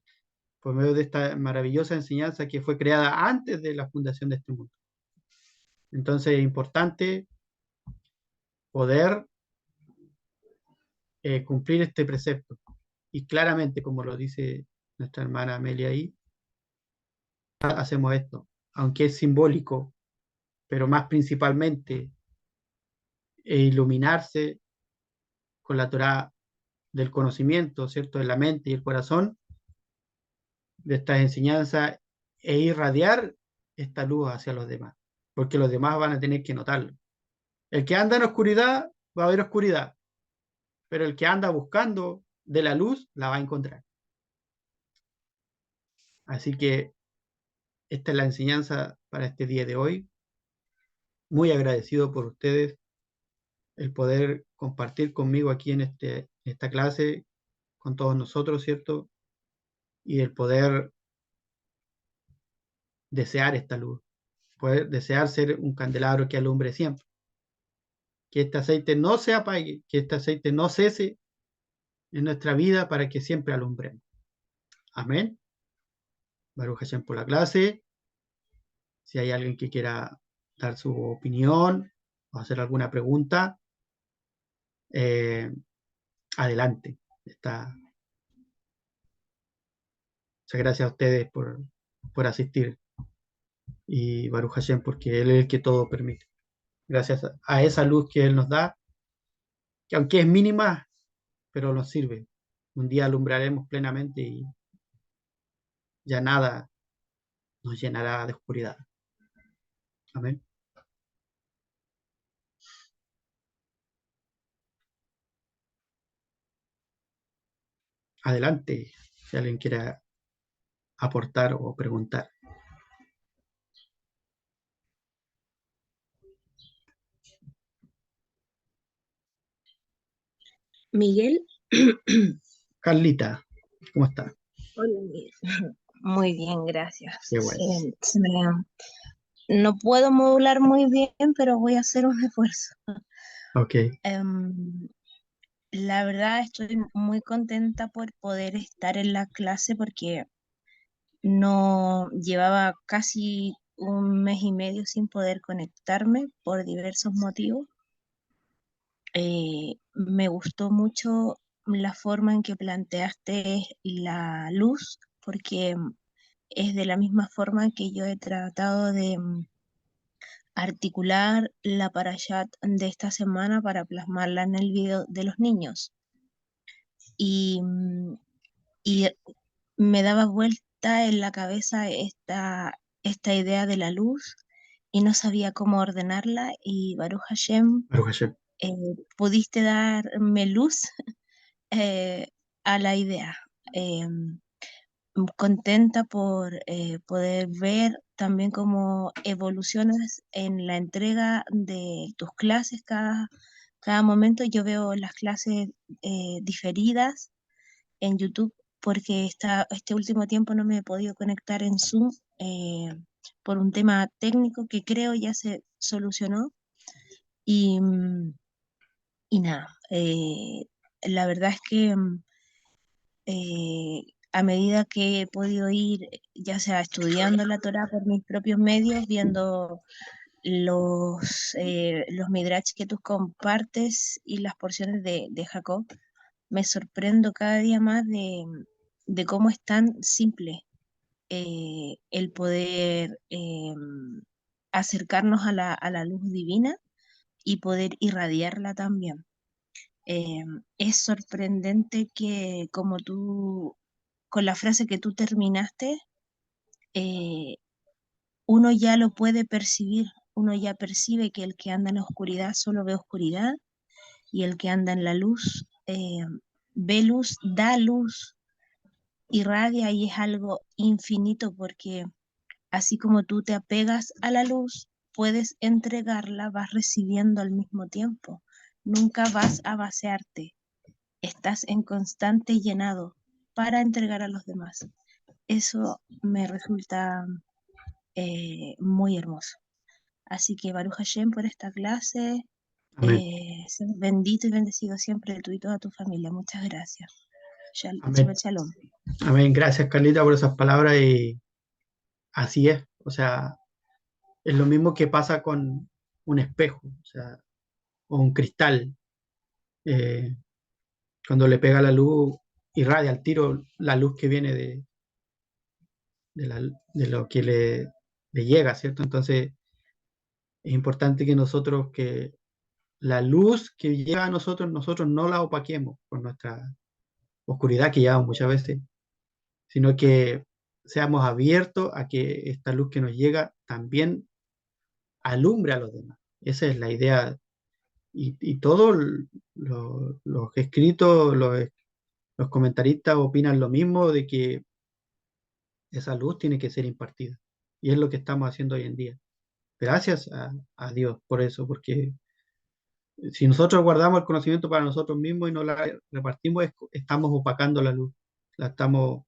por medio de esta maravillosa enseñanza que fue creada antes de la fundación de este mundo. Entonces es importante poder cumplir este precepto. Y claramente, como lo dice nuestra hermana Amelia ahí, hacemos esto, aunque es simbólico, pero más principalmente iluminarse con la Torá del conocimiento, ¿cierto? En la mente y el corazón de estas enseñanzas e irradiar esta luz hacia los demás, porque los demás van a tener que notarlo. El que anda en oscuridad va a haber oscuridad, pero el que anda buscando de la luz la va a encontrar. Así que esta es la enseñanza para este día de hoy. Muy agradecido por ustedes el poder compartir conmigo aquí en esta clase con todos nosotros, ¿cierto? Y el poder desear esta luz, poder desear ser un candelabro que alumbre siempre, que este aceite no se apague, que este aceite no cese en nuestra vida para que siempre alumbremos. Amén. Baruch Hashem por la clase. Si hay alguien que quiera dar su opinión o hacer alguna pregunta, eh, adelante. Muchas gracias a ustedes por asistir y Baruch Hashem porque Él es el que todo permite. Gracias a esa luz que Él nos da, que aunque es mínima, pero nos sirve. Un día alumbraremos plenamente y ya nada nos llenará de oscuridad. Amén. Adelante, si alguien quiere aportar o preguntar. Miguel. Carlita, ¿cómo está? Hola, Miguel. Muy bien, gracias. Qué bueno. no puedo modular muy bien, pero voy a hacer un esfuerzo. Ok, Em, la verdad estoy muy contenta por poder estar en la clase porque no llevaba casi un mes y medio sin poder conectarme por diversos motivos. Me gustó mucho la forma en que planteaste la luz, porque es de la misma forma que yo he tratado de articular la parashat de esta semana para plasmarla en el video de los niños. Y, y me daba vuelta en la cabeza esta idea de la luz y no sabía cómo ordenarla y Baruch Hashem, Baruch Hashem. eh, pudiste darme luz eh, a la idea. Eh, Contenta por poder ver también cómo evolucionas en la entrega de tus clases cada momento. Yo veo las clases diferidas en YouTube porque este último tiempo no me he podido conectar en Zoom eh, por un tema técnico que creo ya se solucionó. Y, y nada, la verdad es que a medida que he podido ir, ya sea estudiando la Torah por mis propios medios, viendo los midrash que tú compartes y las porciones de Jacob, me sorprendo cada día más de cómo es tan simple el poder acercarnos a la luz divina y poder irradiarla también. Es sorprendente que como tú, con la frase que tú terminaste, eh, uno ya lo puede percibir, uno ya percibe que el que anda en la oscuridad solo ve oscuridad y el que anda en la luz ve luz, da luz, irradia y es algo infinito porque así como tú te apegas a la luz, puedes entregarla, vas recibiendo al mismo tiempo. Nunca vas a vaciarte, estás en constante llenado para entregar a los demás. Eso me resulta muy hermoso. Así que Baruch Hashem por esta clase. Amén. Seas bendito y bendecido siempre tú y toda tu familia. Muchas gracias. Shabbat Amén. Shalom. Amén. Gracias, Carlita, por esas palabras y así es. O sea, es lo mismo que pasa con un espejo, o sea, o un cristal. Eh, Cuando le pega la luz, irradia al tiro la luz que viene de lo que le llega, ¿cierto? Entonces, es importante que nosotros, que la luz que llega a nosotros, nosotros no la opaquemos por nuestra oscuridad que llevamos muchas veces, sino que seamos abiertos a que esta luz que nos llega también alumbre a los demás. Esa es la idea. Y todos los escritos, los comentaristas opinan lo mismo de que esa luz tiene que ser impartida. Y es lo que estamos haciendo hoy en día. Gracias a Dios por eso, porque si nosotros guardamos el conocimiento para nosotros mismos y no la repartimos, estamos opacando la luz. La estamos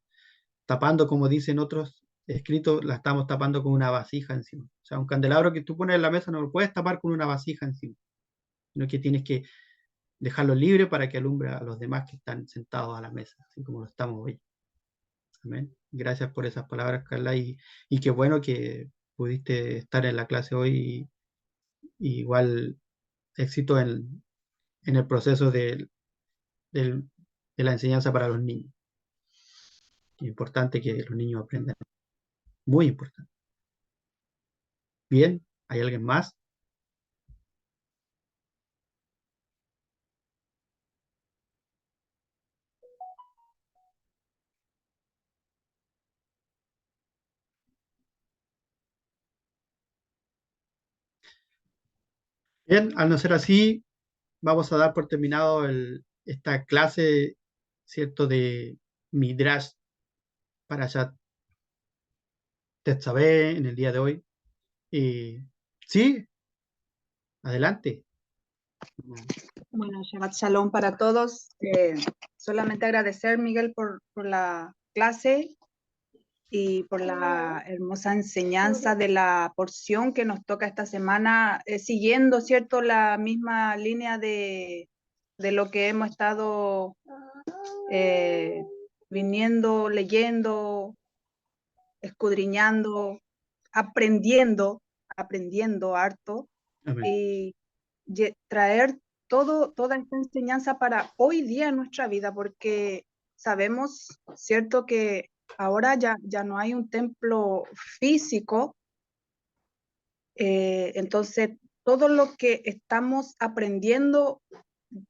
tapando, como dicen otros escritos, la estamos tapando con una vasija encima. O sea, un candelabro que tú pones en la mesa no lo puedes tapar con una vasija encima, sino que tienes que dejarlo libre para que alumbre a los demás que están sentados a la mesa, así como lo estamos hoy. Amén. Gracias por esas palabras, Carla, y qué bueno que pudiste estar en la clase hoy y igual éxito en el proceso del- de la enseñanza para los niños. Es importante que los niños aprendan. Muy importante. Bien, ¿hay alguien más? Bien, al no ser así, vamos a dar por terminado esta clase, ¿cierto?, de Midrash para Shat Tetzaveh en el día de hoy. Y sí, adelante. Bueno, Shabbat Shalom para todos. Solamente agradecer, Miguel, por la clase. y por la hermosa enseñanza de la porción que nos toca esta semana, siguiendo, ¿cierto?, la misma línea de lo que hemos estado viniendo, leyendo, escudriñando, aprendiendo harto, Amén. y traer toda esta enseñanza para hoy día en nuestra vida, porque sabemos, ¿cierto?, que ahora ya no hay un templo físico, entonces todo lo que estamos aprendiendo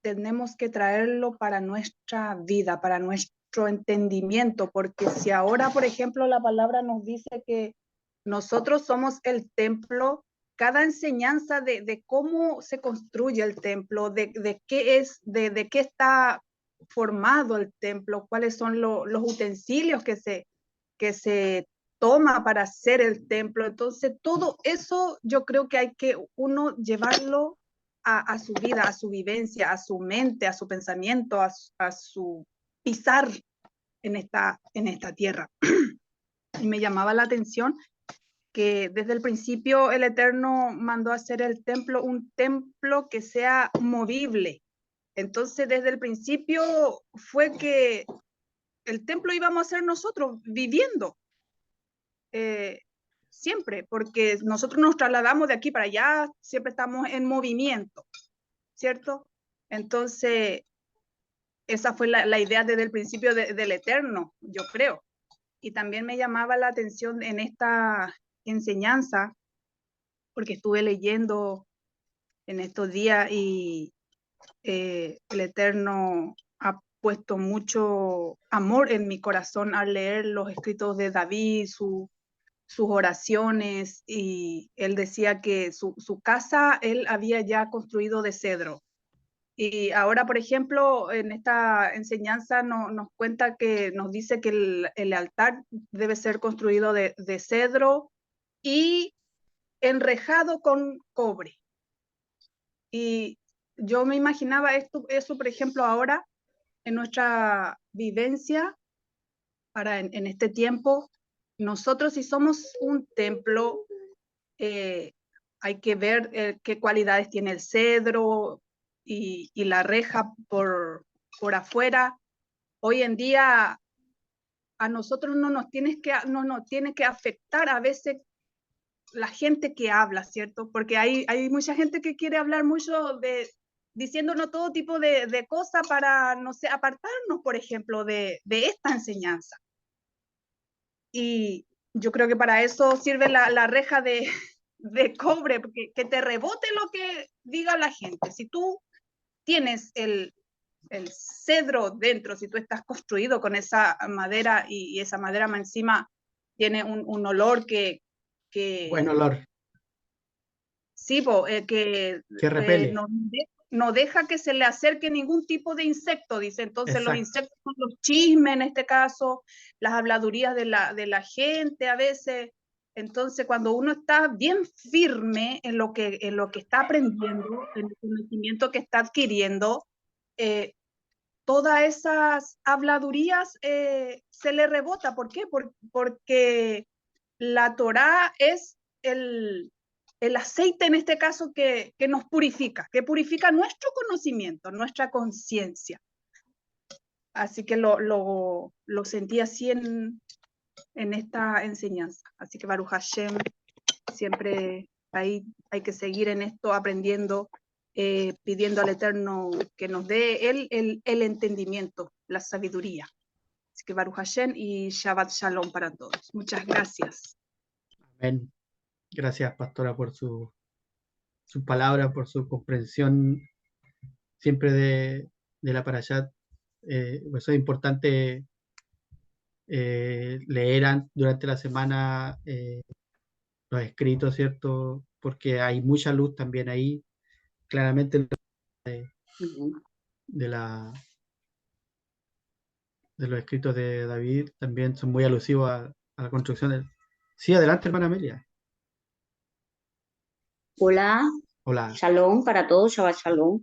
tenemos que traerlo para nuestra vida, para nuestro entendimiento, porque si ahora, por ejemplo, la palabra nos dice que nosotros somos el templo, cada enseñanza de cómo se construye el templo, de qué es, de qué está formado el templo, cuáles son los utensilios que se toma para hacer el templo. Entonces, todo eso yo creo que hay que uno llevarlo a su vida, a su vivencia, a su mente, a su pensamiento, a su pisar en esta tierra. Y me llamaba la atención que desde el principio el Eterno mandó a hacer el templo, un templo que sea movible. Entonces, desde el principio fue que el templo íbamos a ser nosotros viviendo. Siempre, porque nosotros nos trasladamos de aquí para allá, siempre estamos en movimiento, ¿cierto? Entonces, esa fue la idea desde el principio del Eterno, yo creo. Y también me llamaba la atención en esta enseñanza, porque estuve leyendo en estos días y el Eterno ha puesto mucho amor en mi corazón al leer los escritos de David, sus oraciones, y él decía que su casa él había ya construido de cedro. Y ahora, por ejemplo, en esta enseñanza nos cuenta que nos dice que el altar debe ser construido de cedro y enrejado con cobre. Y yo me imaginaba eso, por ejemplo, ahora en nuestra vivencia, en este tiempo, nosotros si somos un templo, hay que ver qué cualidades tiene el cedro y la reja por afuera. Hoy en día a nosotros no nos tiene que afectar a veces la gente que habla, ¿cierto? Porque hay mucha gente que quiere hablar mucho diciéndonos todo tipo de cosas para, no sé, apartarnos, por ejemplo, de esta enseñanza. Y yo creo que para eso sirve la reja de cobre, que te rebote lo que diga la gente. Si tú tienes el cedro dentro, si tú estás construido con esa madera y esa madera más encima tiene un olor que Buen olor, sí, que repele. no deja que se le acerque ningún tipo de insecto, dice. Entonces los Exacto. insectos son los chismes en este caso, las habladurías de la gente a veces. Entonces cuando uno está bien firme en lo que está aprendiendo, en el conocimiento que está adquiriendo, todas esas habladurías se le rebota. ¿Por qué? Porque la Torá es el aceite en este caso que nos purifica, que purifica nuestro conocimiento, nuestra conciencia. Así que lo sentí así en esta enseñanza. Así que Baruch Hashem, siempre hay que seguir en esto aprendiendo, pidiendo al Eterno que nos dé el entendimiento, la sabiduría. Así que Baruch Hashem y Shabbat Shalom para todos. Muchas gracias. Amén. Gracias, pastora, por su palabra, por su comprensión siempre de la Parashat. Pues es importante leer durante la semana los escritos, ¿cierto? Porque hay mucha luz también ahí. Claramente de los escritos de David también son muy alusivos a la construcción. Sí, adelante, hermana Amelia. Hola, Hola. Shalom para todos, Shabbat Shalom.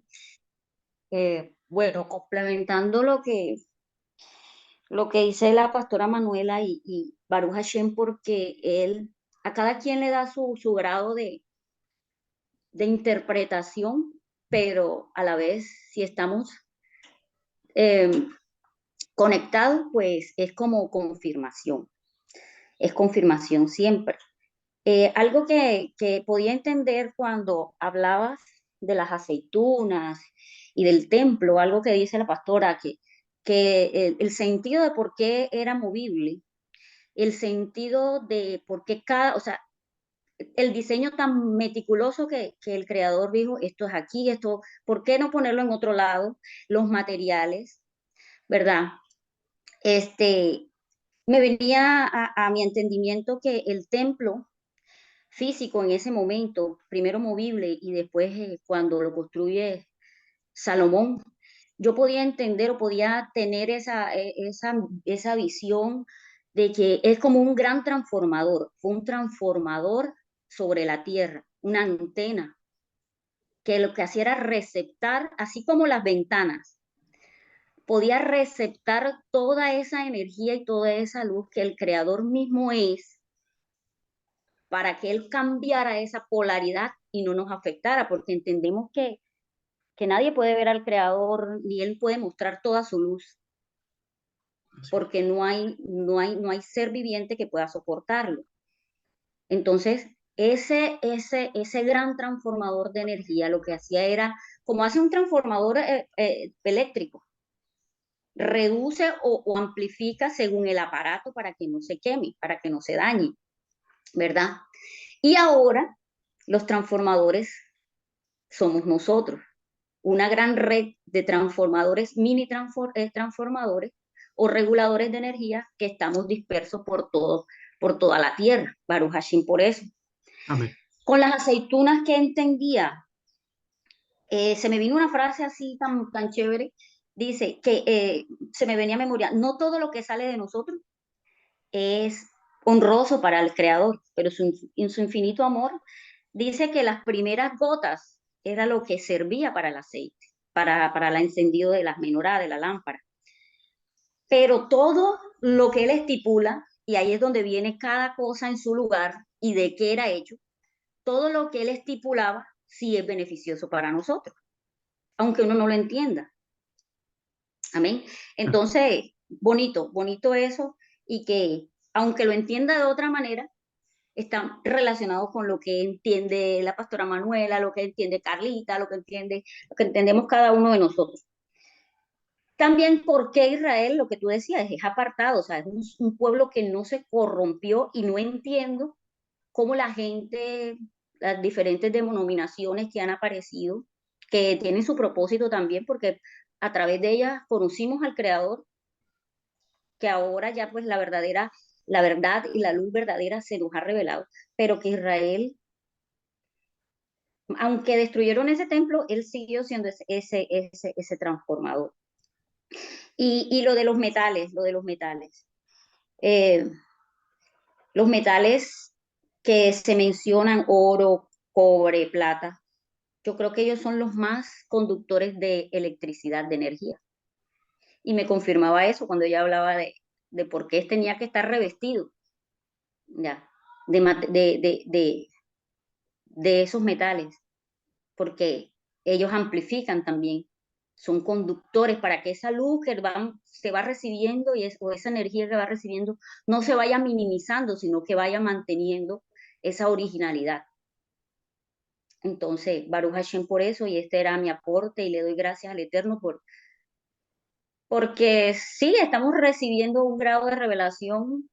Bueno, complementando lo que dice la pastora Manuela y Baruch Hashem, porque él, a cada quien le da su grado de interpretación, pero a la vez, si estamos eh, conectados, pues es confirmación siempre. Algo que podía entender cuando hablabas de las aceitunas y del templo, algo que dice la pastora, que el sentido de por qué era movible, el sentido de por qué o sea, el diseño tan meticuloso que el creador dijo, esto es aquí, esto, ¿por qué no ponerlo en otro lado? Los materiales, ¿verdad? Este, me venía a mi entendimiento que el templo físico en ese momento, primero movible y después cuando lo construye Salomón, yo podía entender o podía tener esa visión de que es como un gran transformador, fue un transformador sobre la tierra, una antena, que lo que hacía era receptar, así como las ventanas, podía receptar toda esa energía y toda esa luz que el creador mismo es para que él cambiara esa polaridad y no nos afectara, porque entendemos que nadie puede ver al creador ni él puede mostrar toda su luz, porque no hay ser viviente que pueda soportarlo. Entonces, ese gran transformador de energía lo que hacía era, como hace un transformador eléctrico, reduce o amplifica según el aparato para que no se queme, para que no se dañe, ¿verdad? Y ahora los transformadores somos nosotros, una gran red de transformadores, transformadores o reguladores de energía que estamos dispersos por toda la tierra. Baruch Hashem por eso. Amén. Con las aceitunas que entendía, se me vino una frase así tan chévere, dice que se me venía a memoria, no todo lo que sale de nosotros es honroso para el Creador, pero en su infinito amor dice que las primeras gotas era lo que servía para el aceite, para el encendido de las menorá, de la lámpara. Pero todo lo que él estipula, y ahí es donde viene cada cosa en su lugar y de qué era hecho, todo lo que él estipulaba sí es beneficioso para nosotros, aunque uno no lo entienda. Amén. Entonces, bonito eso, y que aunque lo entienda de otra manera, están relacionados con lo que entiende la pastora Manuela, lo que entiende Carlita, lo que entendemos cada uno de nosotros. También porque Israel, lo que tú decías, es apartado, o sea, es un pueblo que no se corrompió, y no entiendo cómo la gente, las diferentes denominaciones que han aparecido, que tienen su propósito también, porque a través de ellas conocimos al Creador, que ahora ya pues la verdad y la luz verdadera se nos ha revelado, pero que Israel, aunque destruyeron ese templo, él siguió siendo ese transformador. Y lo de los metales. Eh, los metales que se mencionan, oro, cobre, plata, yo creo que ellos son los más conductores de electricidad, de energía. Y me confirmaba eso cuando ella hablaba de por qué tenía que estar revestido, ya, de esos metales, porque ellos amplifican también, son conductores para que esa luz que se va recibiendo o esa energía que va recibiendo no se vaya minimizando, sino que vaya manteniendo esa originalidad. Entonces, Baruch Hashem por eso, y este era mi aporte, y le doy gracias al Eterno porque sí, estamos recibiendo un grado de revelación,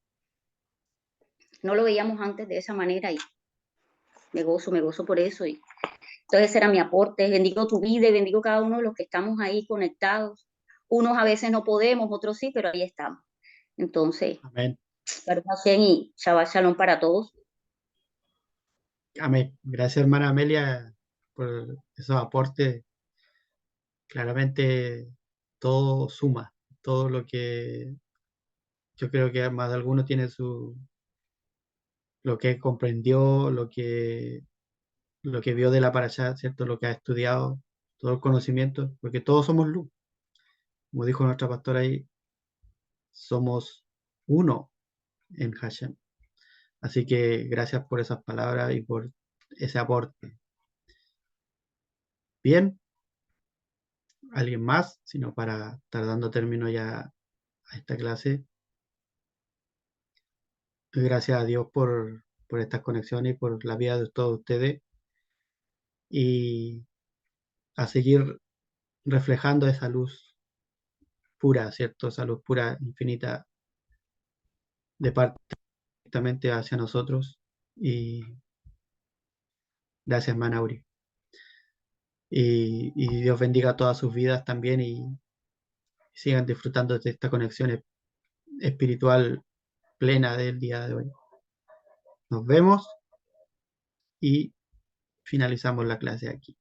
no lo veíamos antes de esa manera, y me gozo por eso. Y entonces ese era mi aporte. Bendigo tu vida y bendigo cada uno de los que estamos ahí conectados. Unos a veces no podemos, otros sí, pero ahí estamos. Entonces, Amén. Baruch Hashem y Shabbat Shalom para todos. Amén. Gracias, hermana Amelia, por esos aportes. Claramente todo suma, todo lo que yo creo que más de alguno tiene lo que comprendió, lo que vio de la parashá, ¿cierto? Lo que ha estudiado, todo el conocimiento, porque todos somos luz. Como dijo nuestra pastora ahí, somos uno. en Hashem. Así que gracias por esas palabras y por ese aporte. Bien, ¿alguien más? Sino para estar dando término ya a esta clase. Gracias a Dios por estas conexiones y por la vida de todos ustedes. Y a seguir reflejando esa luz pura, ¿cierto? Esa luz pura, infinita, de parte directamente hacia nosotros. Y gracias, Manauri. Y Dios bendiga todas sus vidas también y sigan disfrutando de esta conexión espiritual plena del día de hoy. Nos vemos y finalizamos la clase aquí.